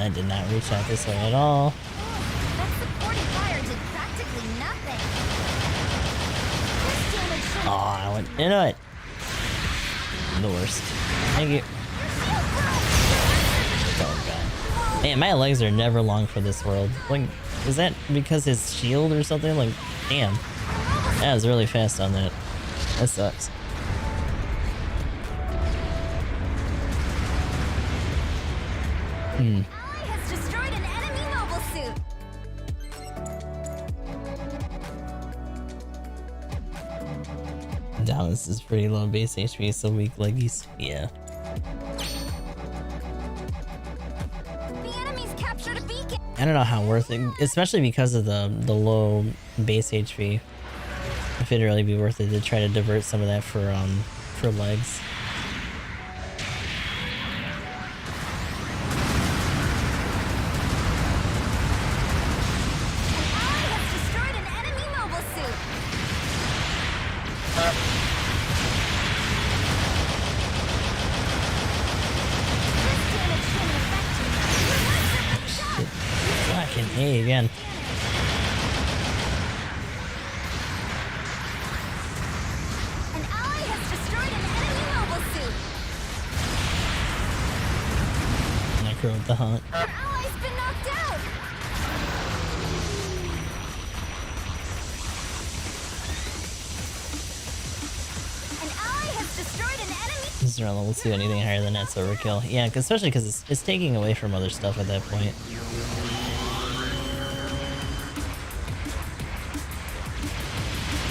That did not reach out this way at all. That supporting fire did practically nothing. This damage should Oh, I went into it. The worst. Thank you. Oh god. Man, my legs are never long for this world. Like, is that because his shield or something? Like, damn. That was really fast on that. That sucks. Ally has destroyed an enemy mobile suit. Dallas is pretty low base HP, so weak leggies. Yeah. The enemy's captured a beacon. I don't know how worth it, especially because of the low base HP. If it'd really be worth it to try to divert some of that for legs. Ally has destroyed an enemy mobile suit. This damage shouldn't affect you. Your legs are being shot. Fucking A again. An ally has destroyed an enemy mobile suit. Necro with the hunt. Your ally's been knocked out. An ally has destroyed an enemy. Zerla, let's do anything higher than that's overkill. Yeah, especially because it's taking away from other stuff at that point.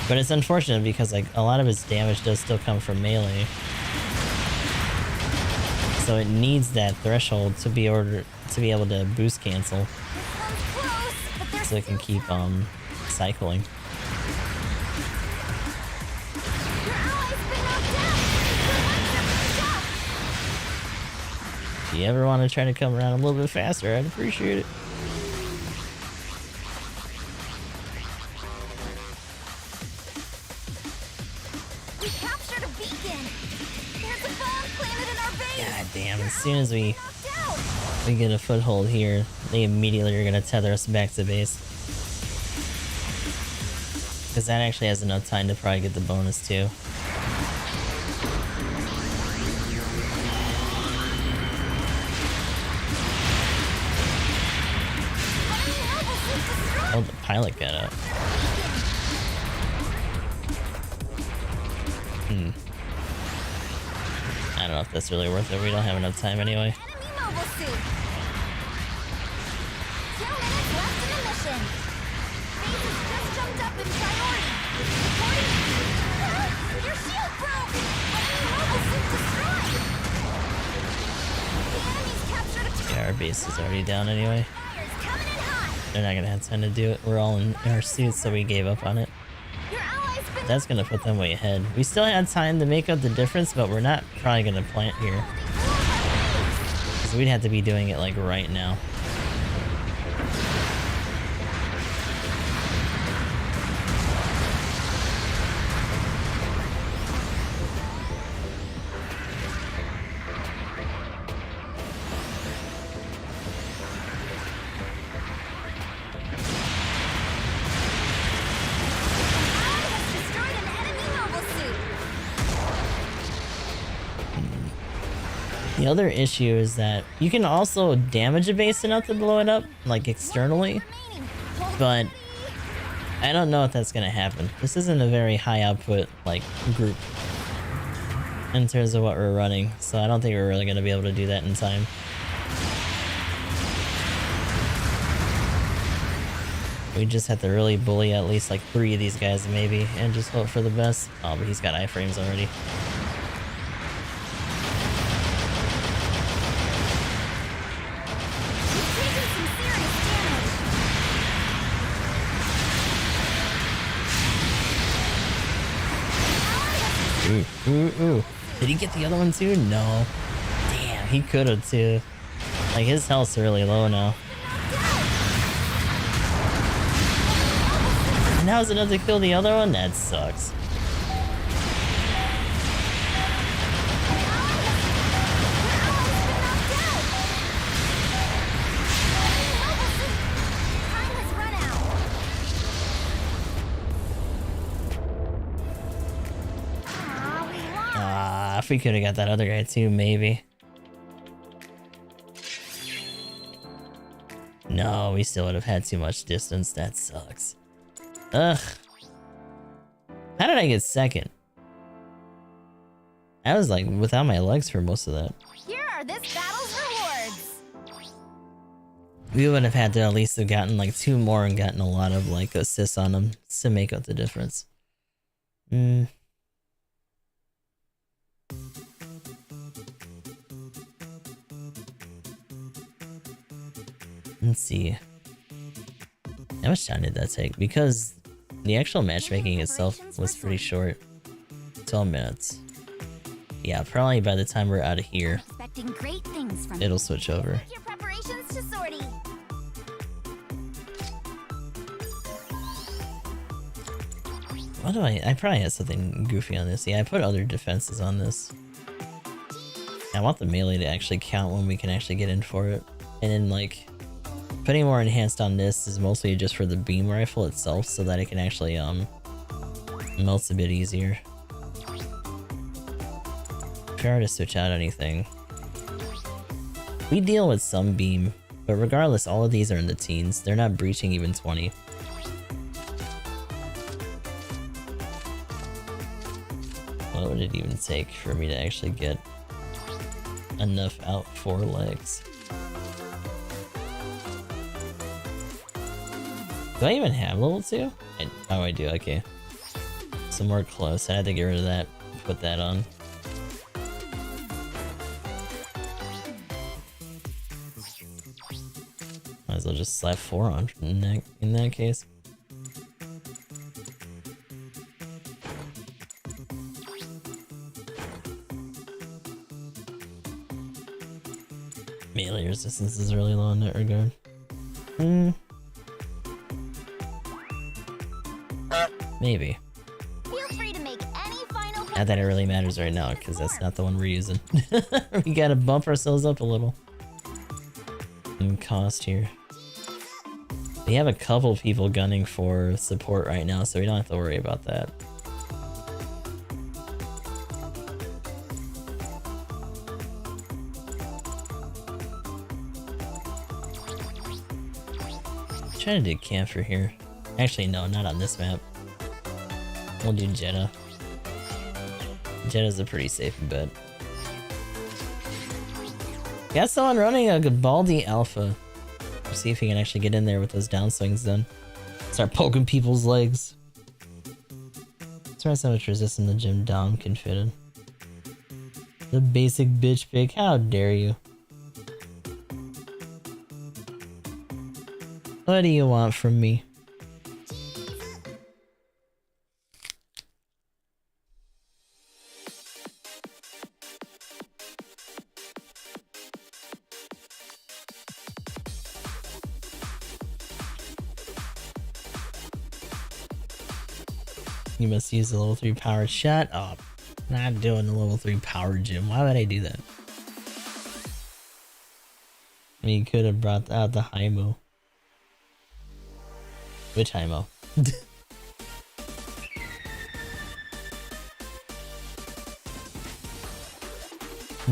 But it's unfortunate because like a lot of its damage does still come from melee. So it needs that threshold to be able to boost cancel This one's close, but there's so it can keep cycling. Your ally's been knocked out. Your legs are being shot. If you ever want to try to come around a little bit faster, I'd appreciate it. We captured a beacon. There's a bomb planted in our base. God damn, as soon as we Knocked out. get a foothold here, they immediately are going to tether us back to base. Because that actually has enough time to probably get the bonus too. Enemy mobile suit destroyed. Oh, the pilot got out. I don't know if that's really worth it. We don't have enough time anyway. Enemy mobile suit. 2 minutes left in the mission. Base has just jumped up in priority. Reporting. Your shield broke. Enemy mobile suit destroyed. The enemy's captured a Yeah, our base is already down anyway. Fire's coming in hot. They're not gonna have time to do it. We're all in our suits, so we gave up on it. Your ally's been That's gonna put them way ahead. We still had time to make up the difference, but we're not probably gonna plant here. Because we'd have to be doing it like right now. Ally has destroyed an enemy mobile suit. The other issue is that you can also damage a base enough to blow it up, like externally, Remaining. Hold but I don't know if that's gonna happen. This isn't a very high output like group in terms of what we're running, so I don't think we're really gonna be able to do that in time. We just have to really bully at least like 3 of these guys maybe, and just hope for the best. Oh, but he's got iframes already. He's taking some serious damage. Ally has Ooh. Did he get the other one too? No. Damn, he could have too. Like his health's really low now. And how's it enough to kill the other one? That sucks. we could have got that other guy too, maybe. No, we still would have had too much distance. That sucks. Ugh. How did I get second? I was like without my legs for most of that. Here are this battle's rewards. We would have had to at least have gotten like 2 more and gotten a lot of like assists on them to make up the difference. Let's see. How much time did that take? Because the actual matchmaking itself was pretty short. 12 minutes. Yeah, probably by the time we're out of here, Expecting great things from it'll switch over. your preparations to sortie. What do I probably had something goofy on this. Yeah, I put other defenses on this. I want the melee to actually count when we can actually get in for it. And then like, putting more enhanced on this is mostly just for the beam rifle itself so that it can actually melts a bit easier. If I were to switch out anything, we deal with some beam, but regardless, all of these are in the teens. They're not breaching even 20. What would it even take for me to actually get enough out 4 legs? Do I even have level 2? Oh, I do, okay. So more close. I had to get rid of that, put that on. Might as well just slap 4 on in that case. Melee resistance is really low in that regard. Maybe. Feel free to make any final Not that it really matters right now, because that's not the one we're using. We gotta bump ourselves up a little. And cost here. We have a couple people gunning for support right now, so we don't have to worry about that. Trying to do camphor here. Actually, no, not on this map. We'll do Jeddah. Jeddah's a pretty safe bet. Got someone running a Gabaldi Alpha. We'll see if we can actually get in there with those downswings then. Start poking people's legs. Let's how much resistance the gym Dom can fit in. The basic bitch pick, how dare you? What do you want from me? You must use the level 3 power. Shut up. Not doing the level 3 power gym. Why would I do that? I mean, you could have brought out the Hymo. Which Hymo?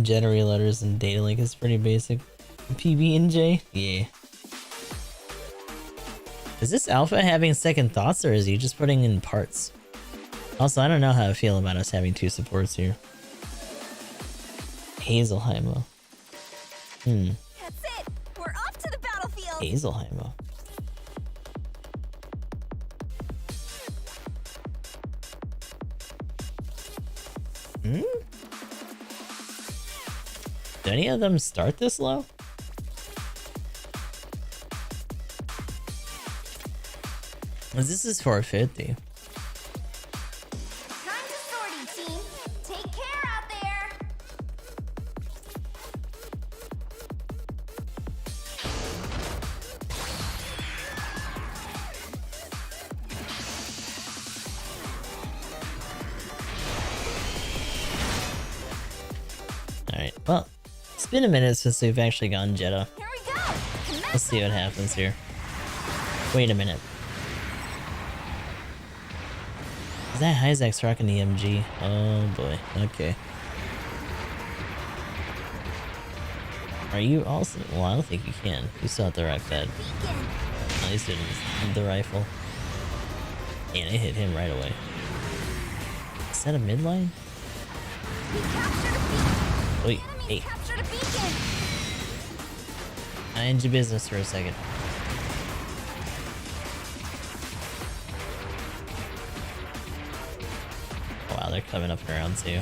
Generate letters and data link is pretty basic. PB and J? Yeah. Is this Alpha having second thoughts, or is he just putting in parts? Also, I don't know how I feel about us having 2 supports here. Hazelheimo. That's it. We're off to the battlefield. Hazelheimo. Do any of them start this low? This is 450. Time to sortie, team. Take care out there. Alright, well, it's been a minute since we've actually gone Jeddah. Here we go. Let's see what happens here. Wait a minute. Is that Isaac's rocking the MG? Oh boy, okay. Are you also? Well, I don't think you can. You still have to wreck that. At least in the rifle. And it hit him right away. Is that a midline? Wait, hey. Mind your business for a second. Wow, they're coming up around too.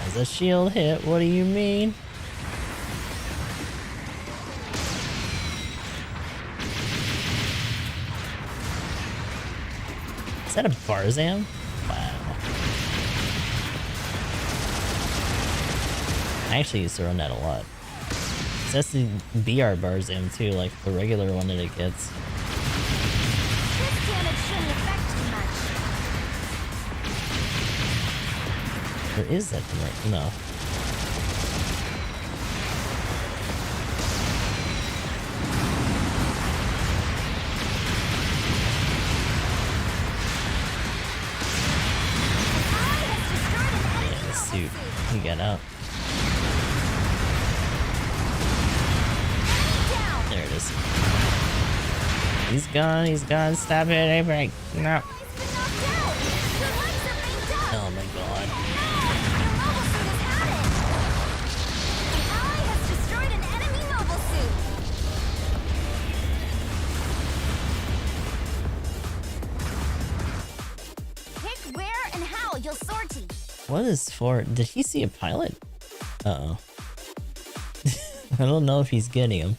As a shield hit, what do you mean? Is that a Barzam? Wow. I actually used to run that a lot. That's the BR Barzam too, like the regular one that it gets. This damage shouldn't affect too much. Or is that the right? No. Yeah, the suit. He got out. There it is. He's gone, stop it, I break. No. Oh my god. Pick where and how you'll sortie. What is for? Did he see a pilot? Uh-oh. I don't know if he's getting him.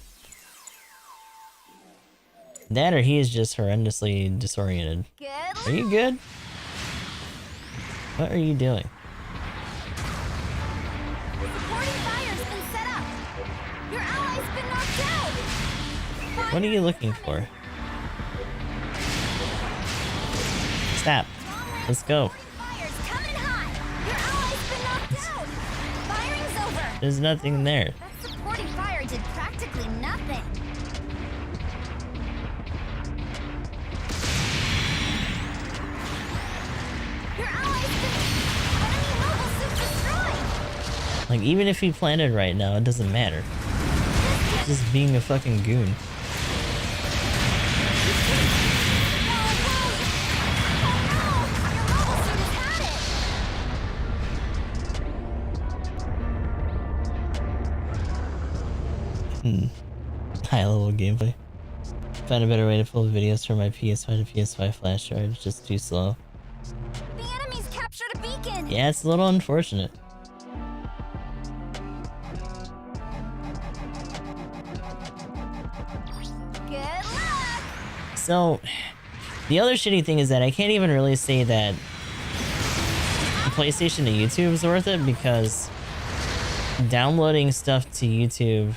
That or he is just horrendously disoriented. Good. Are you good? What are you doing? Supporting fire's been set up. Your ally's been knocked out. What are you looking for? Stop. Let's go. Fire's coming hot. Your ally's been knocked out. Firing's over. There's nothing there. That supporting fire did practically nothing. Your ally's been enemy mobile suit destroyed. Like, even if he planted right now, it doesn't matter. Just being a fucking goon. High level gameplay. Found a better way to pull videos from my PS5 to PS5 flash drive. It's just too slow. The enemy's captured a beacon. Yeah, it's a little unfortunate. Good luck. So, the other shitty thing is that I can't even really say that PlayStation to YouTube is worth it, because downloading stuff to YouTube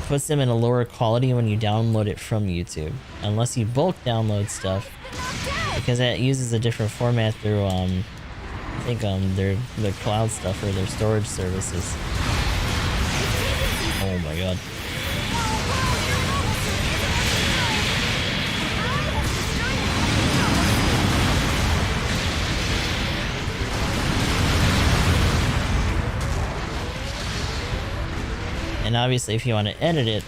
puts them in a lower quality when you download it from YouTube, unless you bulk download stuff, because that uses a different format through I think their cloud stuff or their storage services. Oh my god. And obviously if you want to edit it,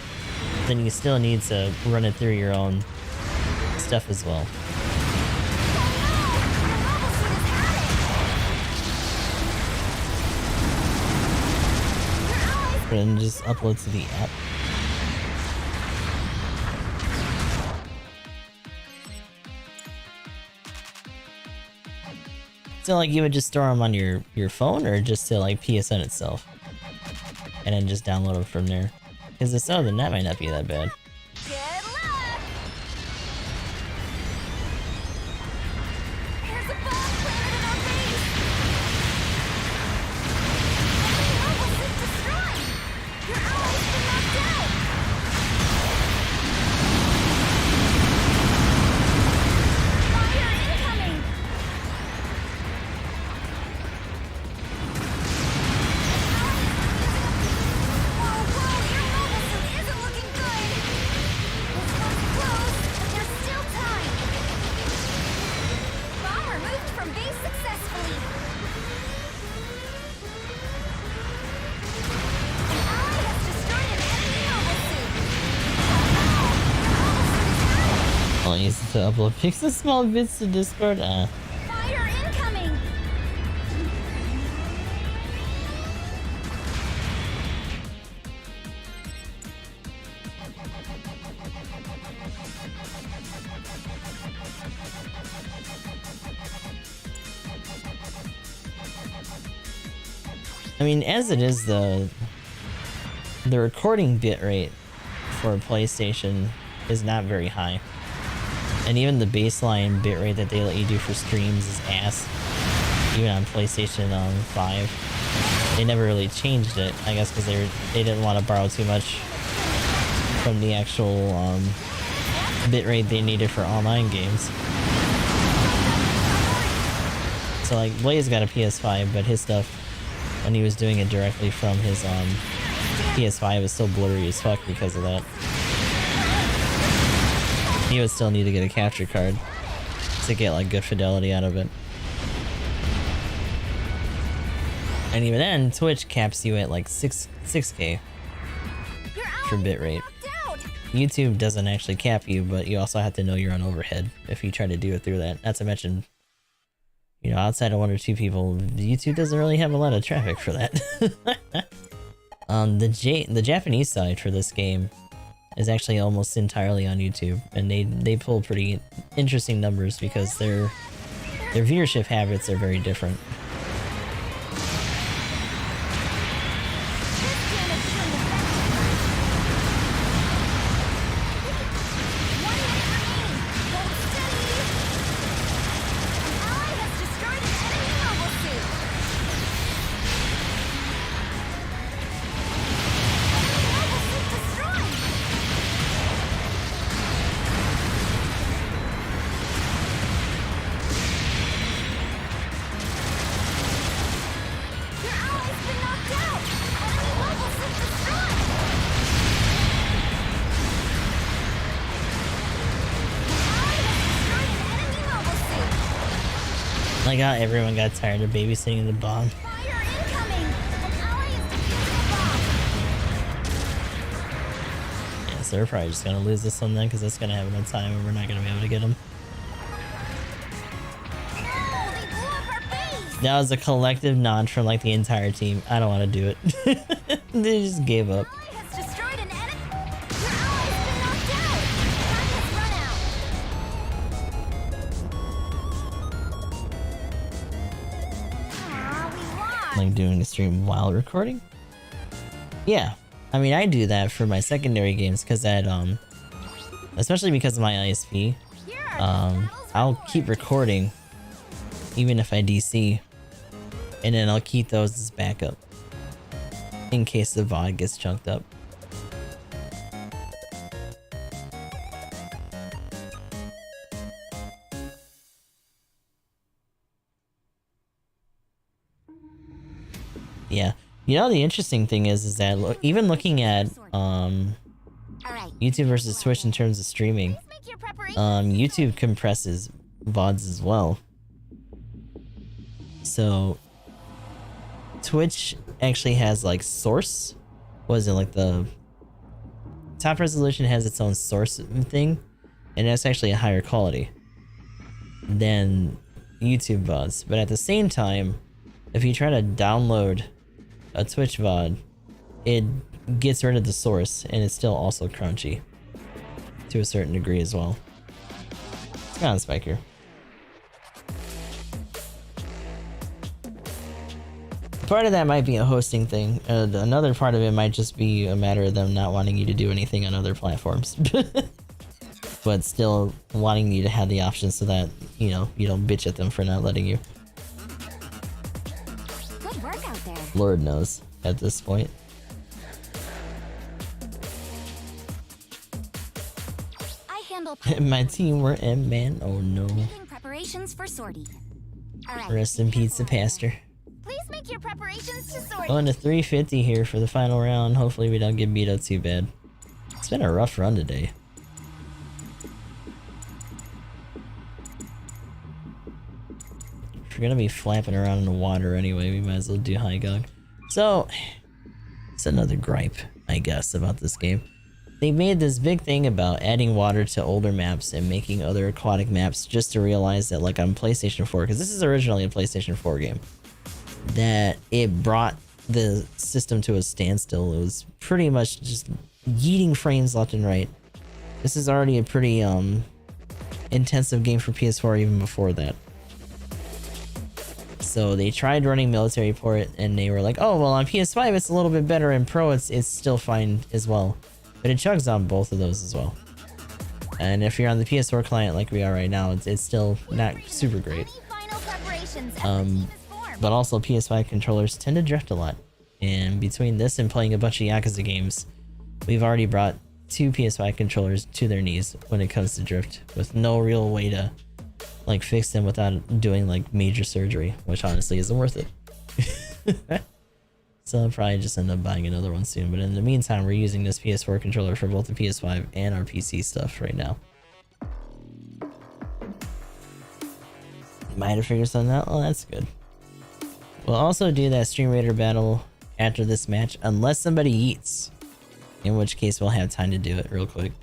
then you still need to run it through your own stuff as well. And just upload to the app. So like you would just store them on your phone, or just to like PSN itself? And then just download them from there. Because if so, then that might not be that bad. Good luck. There's a bomb planted in our base. Enemy mobile suit destroyed. Your ally's been knocked out. Fire incoming. Whoa, your mobile suit isn't looking good. To upload pics and small bits to Discord? Fire incoming! I mean, as it is, the recording bitrate for PlayStation is not very high. And even the baseline bitrate that they let you do for streams is ass. Even on PlayStation 5. They never really changed it, I guess because they didn't want to borrow too much from the actual bitrate they needed for online games. So like, Blaze got a PS5, but his stuff, when he was doing it directly from his PS5, was still blurry as fuck because of that. He would still need to get a capture card to get like good fidelity out of it. And even then, Twitch caps you at like 6K for bitrate. YouTube doesn't actually cap you, but you also have to know your own overhead if you try to do it through that. Not to mention, you know, outside of 1 or 2 people, YouTube doesn't really have a lot of traffic for that. The Japanese side for this game is actually almost entirely on YouTube, and they pull pretty interesting numbers because their viewership habits are very different. Like how everyone got tired of babysitting the bomb. Fire incoming! An ally is defusing the bomb! Yeah, so we're probably just gonna lose this one then, because it's gonna happen in time and we're not gonna be able to get him. No, they blew up our base! That was a collective nod from like the entire team. I don't want to do it. They just gave up. Ally has destroyed an enemy! Your ally has been knocked out! Time has run out! Aw, we lost! Like doing a stream while recording? Yeah. I mean, I do that for my secondary games because that, especially because of my ISP, Here are the battles I'll keep recording even if I DC, and then I'll keep those as backup in case the VOD gets chunked up. Yeah. You know, the interesting thing is that even looking at YouTube versus Twitch in terms of streaming, Please make your preparations. YouTube compresses VODs as well. So Twitch actually has like source. What is it, like the top resolution has its own source thing, and that's actually a higher quality than YouTube VODs. But at the same time, if you try to download a Twitch VOD, it gets rid of the source, and it's still also crunchy to a certain degree as well. Come on, Spiker. Part of that might be a hosting thing. Another part of it might just be a matter of them not wanting you to do anything on other platforms. But still wanting you to have the option so that, you know, you don't bitch at them for not letting you. Good work out there. Lord knows at this point. I handle My team were M-Man. Oh no. making preparations for sortie. All right. Rest in pizza pastor. Please make your preparations to sortie. Going to 350 here for the final round. Hopefully we don't get beat up too bad. It's been a rough run today. If we're gonna be flapping around in the water anyway, we might as well do high gog. So, it's another gripe, I guess, about this game. they made this big thing about adding water to older maps and making other aquatic maps just to realize that, like, on PlayStation 4, because this is originally a PlayStation 4 game, that it brought the system to a standstill. It was pretty much just yeeting frames left and right. This is already a pretty intensive game for PS4 even before that. So they tried running military port and they were like, oh, well, on PS5 it's a little bit better, and Pro it's still fine as well. But it chugs on both of those as well. And if you're on the PS4 client like we are right now, it's still not super great. But also PS5 controllers tend to drift a lot. And between this and playing a bunch of Yakuza games, we've already brought 2 PS5 controllers to their knees when it comes to drift, with no real way to like fix them without doing like major surgery, which honestly isn't worth it. So I'll probably just end up buying another one soon, but in the meantime we're using this PS4 controller for both the PS5 and our PC stuff right now. Might have figured something out. Oh, that's good. We'll also do that Stream Raider battle after this match, unless somebody eats, in which case we'll have time to do it real quick.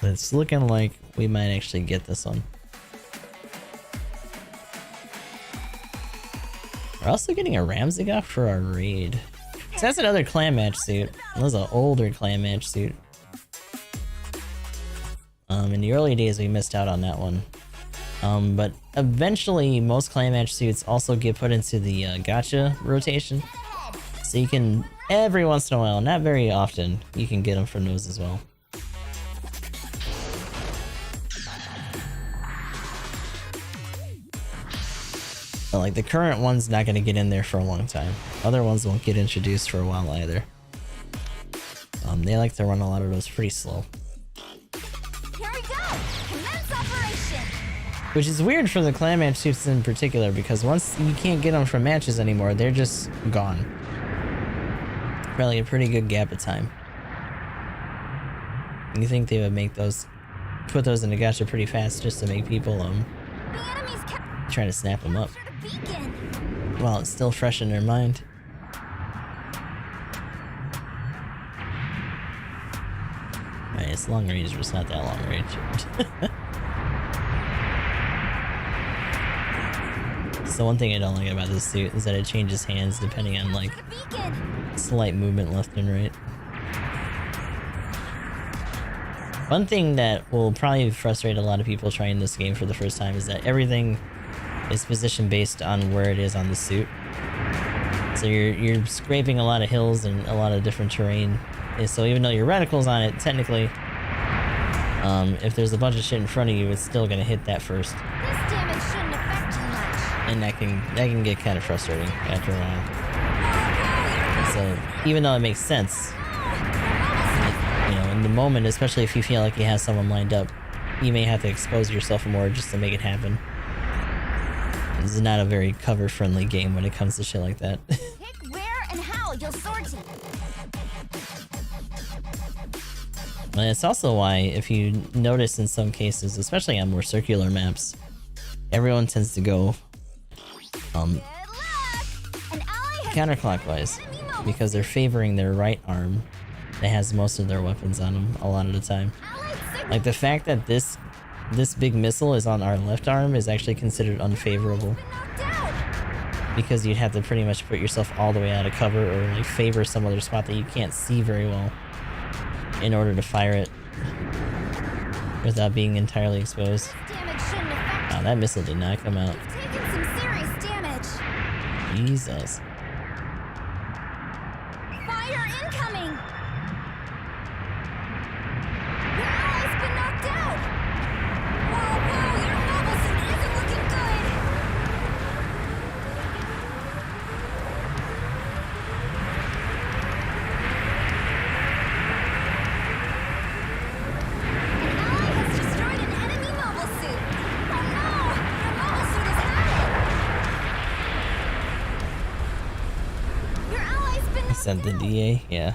But it's looking like we might actually get this one. We're also getting a Ramzigoff for our raid. So that's another clan match suit. That was an older clan match suit. In the early days we missed out on that one. But eventually most clan match suits also get put into the gacha rotation. So you can, every once in a while, not very often, you can get them from those as well. But like the current one's not going to get in there for a long time. Other ones won't get introduced for a while either. They like to run a lot of those pretty slow. Here we go! Commence operation! Which is weird for the clan match suits in particular, because once you can't get them from matches anymore, they're just gone. Probably a pretty good gap of time. You think they would make those, put those in the gacha pretty fast just to make people try to snap them up while it's still fresh in their mind. Alright, it's long range, but it's not that long range. So one thing I don't like about this suit is that it changes hands depending on like slight movement left and right. One thing that will probably frustrate a lot of people trying this game for the first time is that everything is position based on where it is on the suit. So you're scraping a lot of hills and a lot of different terrain. And so even though your reticle's on it, technically, if there's a bunch of shit in front of you, it's still gonna hit that first. This damage shouldn't affect you much. And that can get kind of frustrating after a while. So even though it makes sense, you know, in the moment, especially if you feel like you have someone lined up, you may have to expose yourself more just to make it happen. This is not a very cover-friendly game when it comes to shit like that. Pick where and how you'll sword team. And it's also why, if you notice in some cases, especially on more circular maps, everyone tends to go counterclockwise, because they're favoring their right arm that has most of their weapons on them a lot of the time. Like the fact that this big missile is on our left arm is actually considered unfavorable, because you'd have to pretty much put yourself all the way out of cover or like favor some other spot that you can't see very well in order to fire it without being entirely exposed. Wow, that missile did not come out. Jesus. Fire incoming! Your ally's been knocked out! Whoa, your mobile suit isn't looking good! An ally has destroyed an enemy mobile suit! Oh no! Your mobile suit is hatted! Your ally's been knocked Sent the DA? Yeah.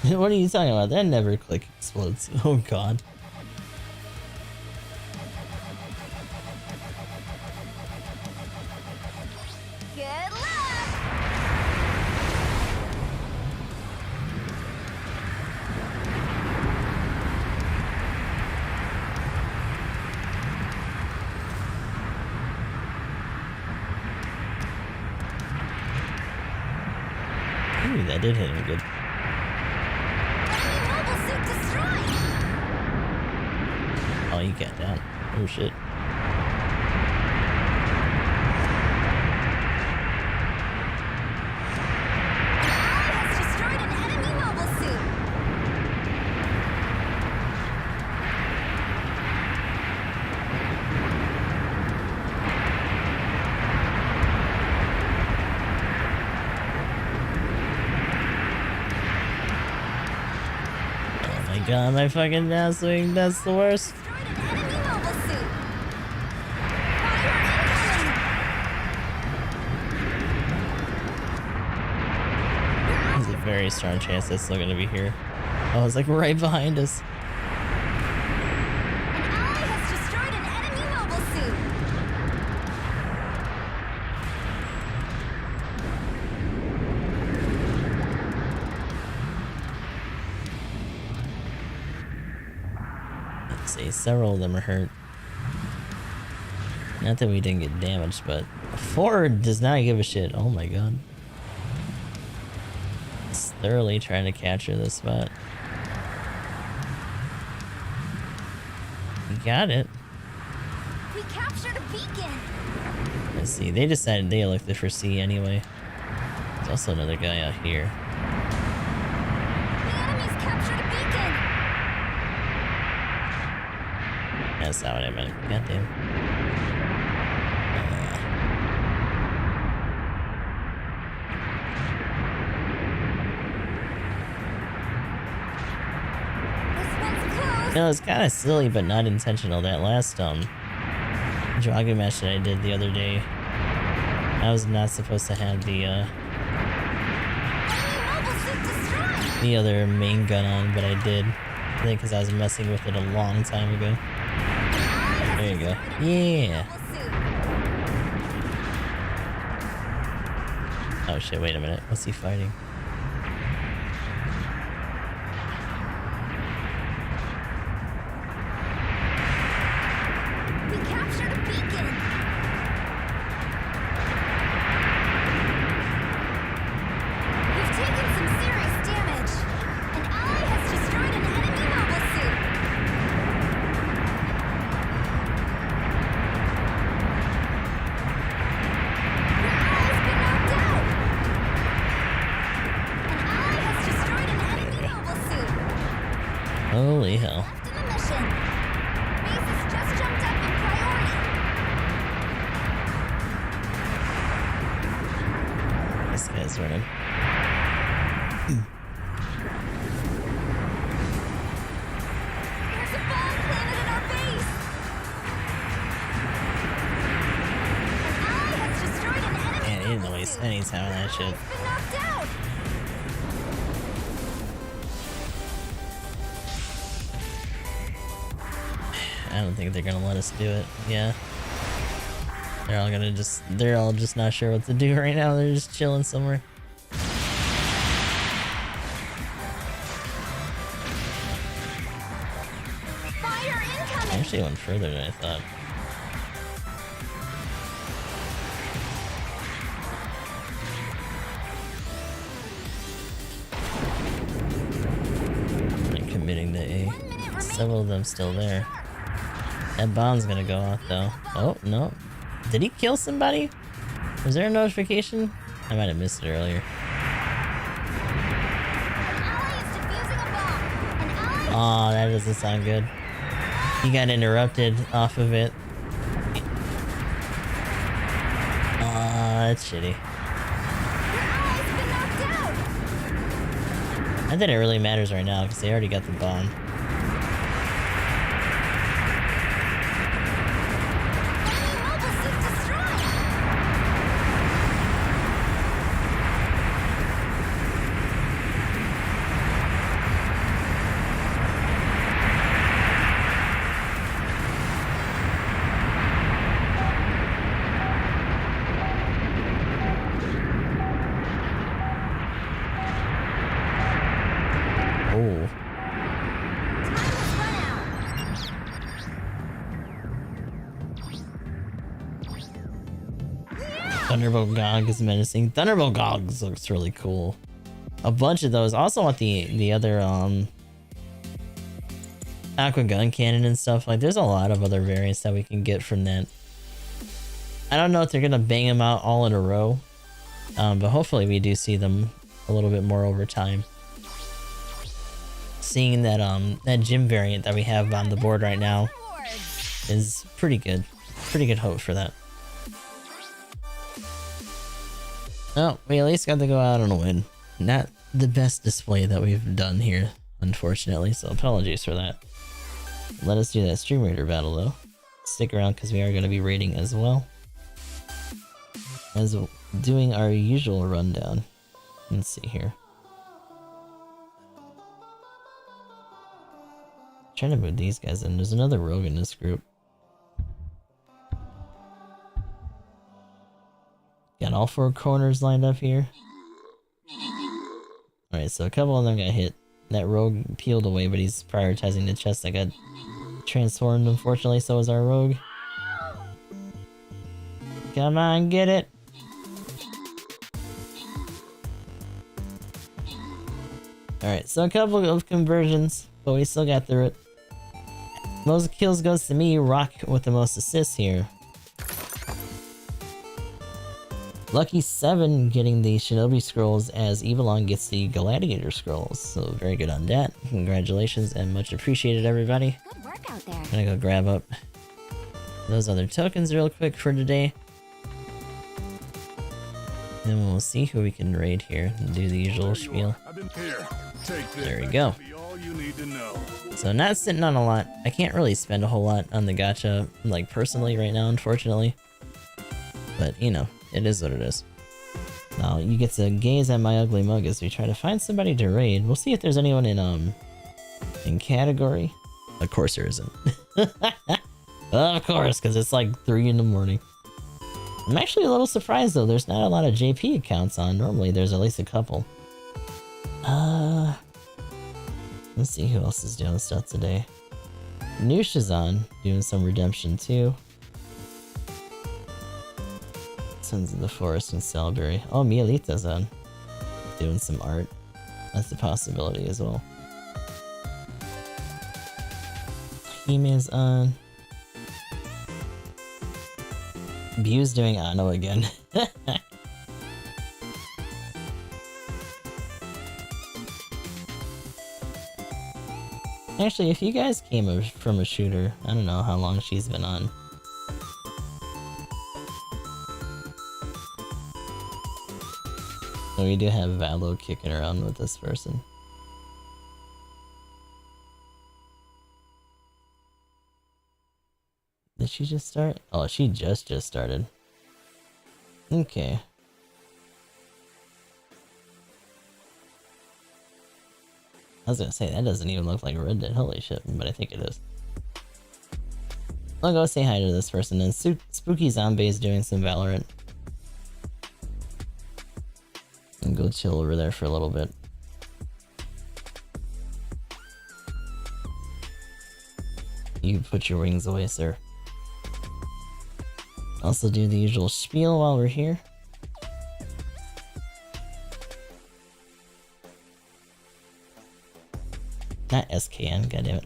What are you talking about? That never click explodes. Oh god. that did hit him good. Mobile suit destroyed! Oh, he got down. Oh shit. Has destroyed an enemy mobile suit! Oh my god, my fucking downswing, that's the worst. Destroyed an enemy mobile suit! Fire incoming! There's a very strong chance that's still gonna be here. Oh, it's like right behind us. An ally has destroyed an enemy mobile suit! Let's see, several of them are hurt. Not that we didn't get damaged, but Ford does not give a shit. Oh my god. It's thoroughly trying to capture this spot. We got it. We captured a beacon! Let's see, they decided they elected for C anyway. There's also another guy out here. The enemy's captured a beacon! That's not what I meant. Goddamn. This one's close! No, it's kind of silly, but not intentional. That last jogging match that I did the other day, I was not supposed to have Enemy mobile suit destroyed! the other main gun on, but I did. I think because I was messing with it a long time ago. There you go. Yeah. Mobile suit! Oh shit! Wait a minute. What's he fighting? We captured a beacon! We've taken some serious damage! An ally has destroyed an enemy mobile suit! Your ally's been knocked out! An ally has destroyed an enemy mobile suit! Holy hell! Left in the mission! Base has just jumped up in priority! This guy's running. There's a bomb planted at our base! An ally has destroyed an enemy Man, he didn't mobile waste suit. any time on that shit. It's been knocked out! I don't think they're gonna let us do it. Yeah. They're all just not sure what to do right now. They're just chilling somewhere. Fire I incoming! actually went further than I thought. They're committing to A. 1 minute remaining. Several of them still there. That bomb's gonna go off though. Oh, no. Did he kill somebody? Was there a notification? I might have missed it earlier. An ally is defusing a bomb! An ally Oh, that doesn't sound good. He got interrupted off of it. That's shitty. Your ally's been knocked out! Not that it really matters right now because they already got the bomb. Enemy mobile suit destroyed! Oh. Time has run out! Thunderbolt Gog is menacing. Thunderbolt Gog looks really cool. a bunch of those. Also want the other aqua gun cannon and stuff. Like, there's a lot of other variants that we can get from that. I don't know if they're gonna bang them out all in a row, but hopefully we do see them a little bit more over time. Seeing that that gym variant that we have on the board right now is pretty good. Pretty good hope for that. Oh, we at least got to go out on a win. Not the best display that we've done here, unfortunately, so apologies for that. Let us do that Stream Raider battle though. Stick around because we are going to be raiding as well as doing our usual rundown. Let's see here. Trying to move these guys in. There's another rogue in this group. Got all four corners lined up here. Alright, so a couple of them got hit. That rogue peeled away, but he's prioritizing the chest that got transformed, unfortunately, so is our rogue. Come on, get it! Alright, so a couple of conversions, but we still got through it. Most kills goes to me, Rock with the most assists here. Lucky 7 getting the Shinobi Scrolls as Evilon gets the Gladiator Scrolls. So very good on that. Congratulations and much appreciated, everybody. Good work out there. I'm gonna go grab up those other tokens real quick for today. And we'll see who we can raid here and do the usual spiel. There we go. So not sitting on a lot. I can't really spend a whole lot on the gacha, like personally right now, unfortunately. But you know, it is what it is. Now you get to gaze at my ugly mug as we try to find somebody to raid. We'll see if there's anyone in category. Of course there isn't. Of course, because it's like 3 in the morning. I'm actually a little surprised though. There's not a lot of JP accounts on. Normally there's at least a couple. Let's see who else is doing stuff today. Nusha's on, doing some redemption too. Sons of the Forest and Celeberry. Oh, Mialita's on, doing some art. That's a possibility as well. Hime's on. Bu's doing Ano again. Actually, if you guys came from a shooter, I don't know how long she's been on. So we do have Valo kicking around with this person. Did she just start? Oh, she just started. Okay. I was gonna say, that doesn't even look like Red Dead, holy shit, but I think it is. I'll go say hi to this person, and Spooky Zombie is doing some Valorant. And go chill over there for a little bit. You put your wings away, sir. Also do the usual spiel while we're here. Not SKN, goddammit.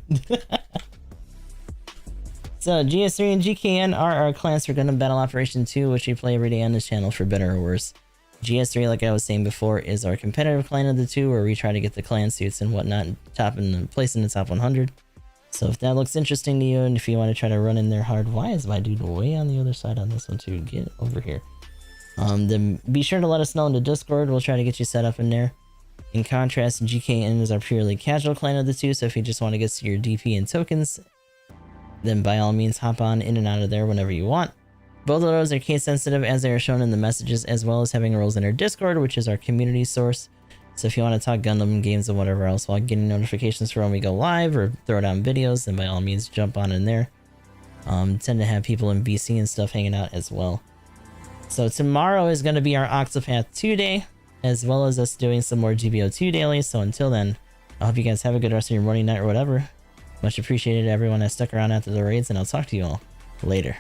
So, GS3 and GKN are our clans for Gundam Battle Operation 2, which we play every day on this channel for better or worse. GS3, like I was saying before, is our competitive clan of the two, where we try to get the clan suits and whatnot, place in the top 100. So if that looks interesting to you, and if you want to try to run in there hard, why is my dude way on the other side on this one too? Get over here. Then be sure to let us know in the Discord. We'll try to get you set up in there. In contrast, GKN is our purely casual clan of the two, so if you just want to get your DP and tokens, then by all means hop on in and out of there whenever you want. Both of those are case sensitive as they are shown in the messages, as well as having roles in our Discord, which is our community source. So if you want to talk Gundam games and whatever else while getting notifications for when we go live or throw down videos, then by all means jump on in there. Tend to have people in BC and stuff hanging out as well. So tomorrow is going to be our Octopath 2 day, as well as us doing some more GBO2 dailies. So until then, I hope you guys have a good rest of your morning, night, or whatever. Much appreciated everyone that stuck around after the raids, and I'll talk to you all later.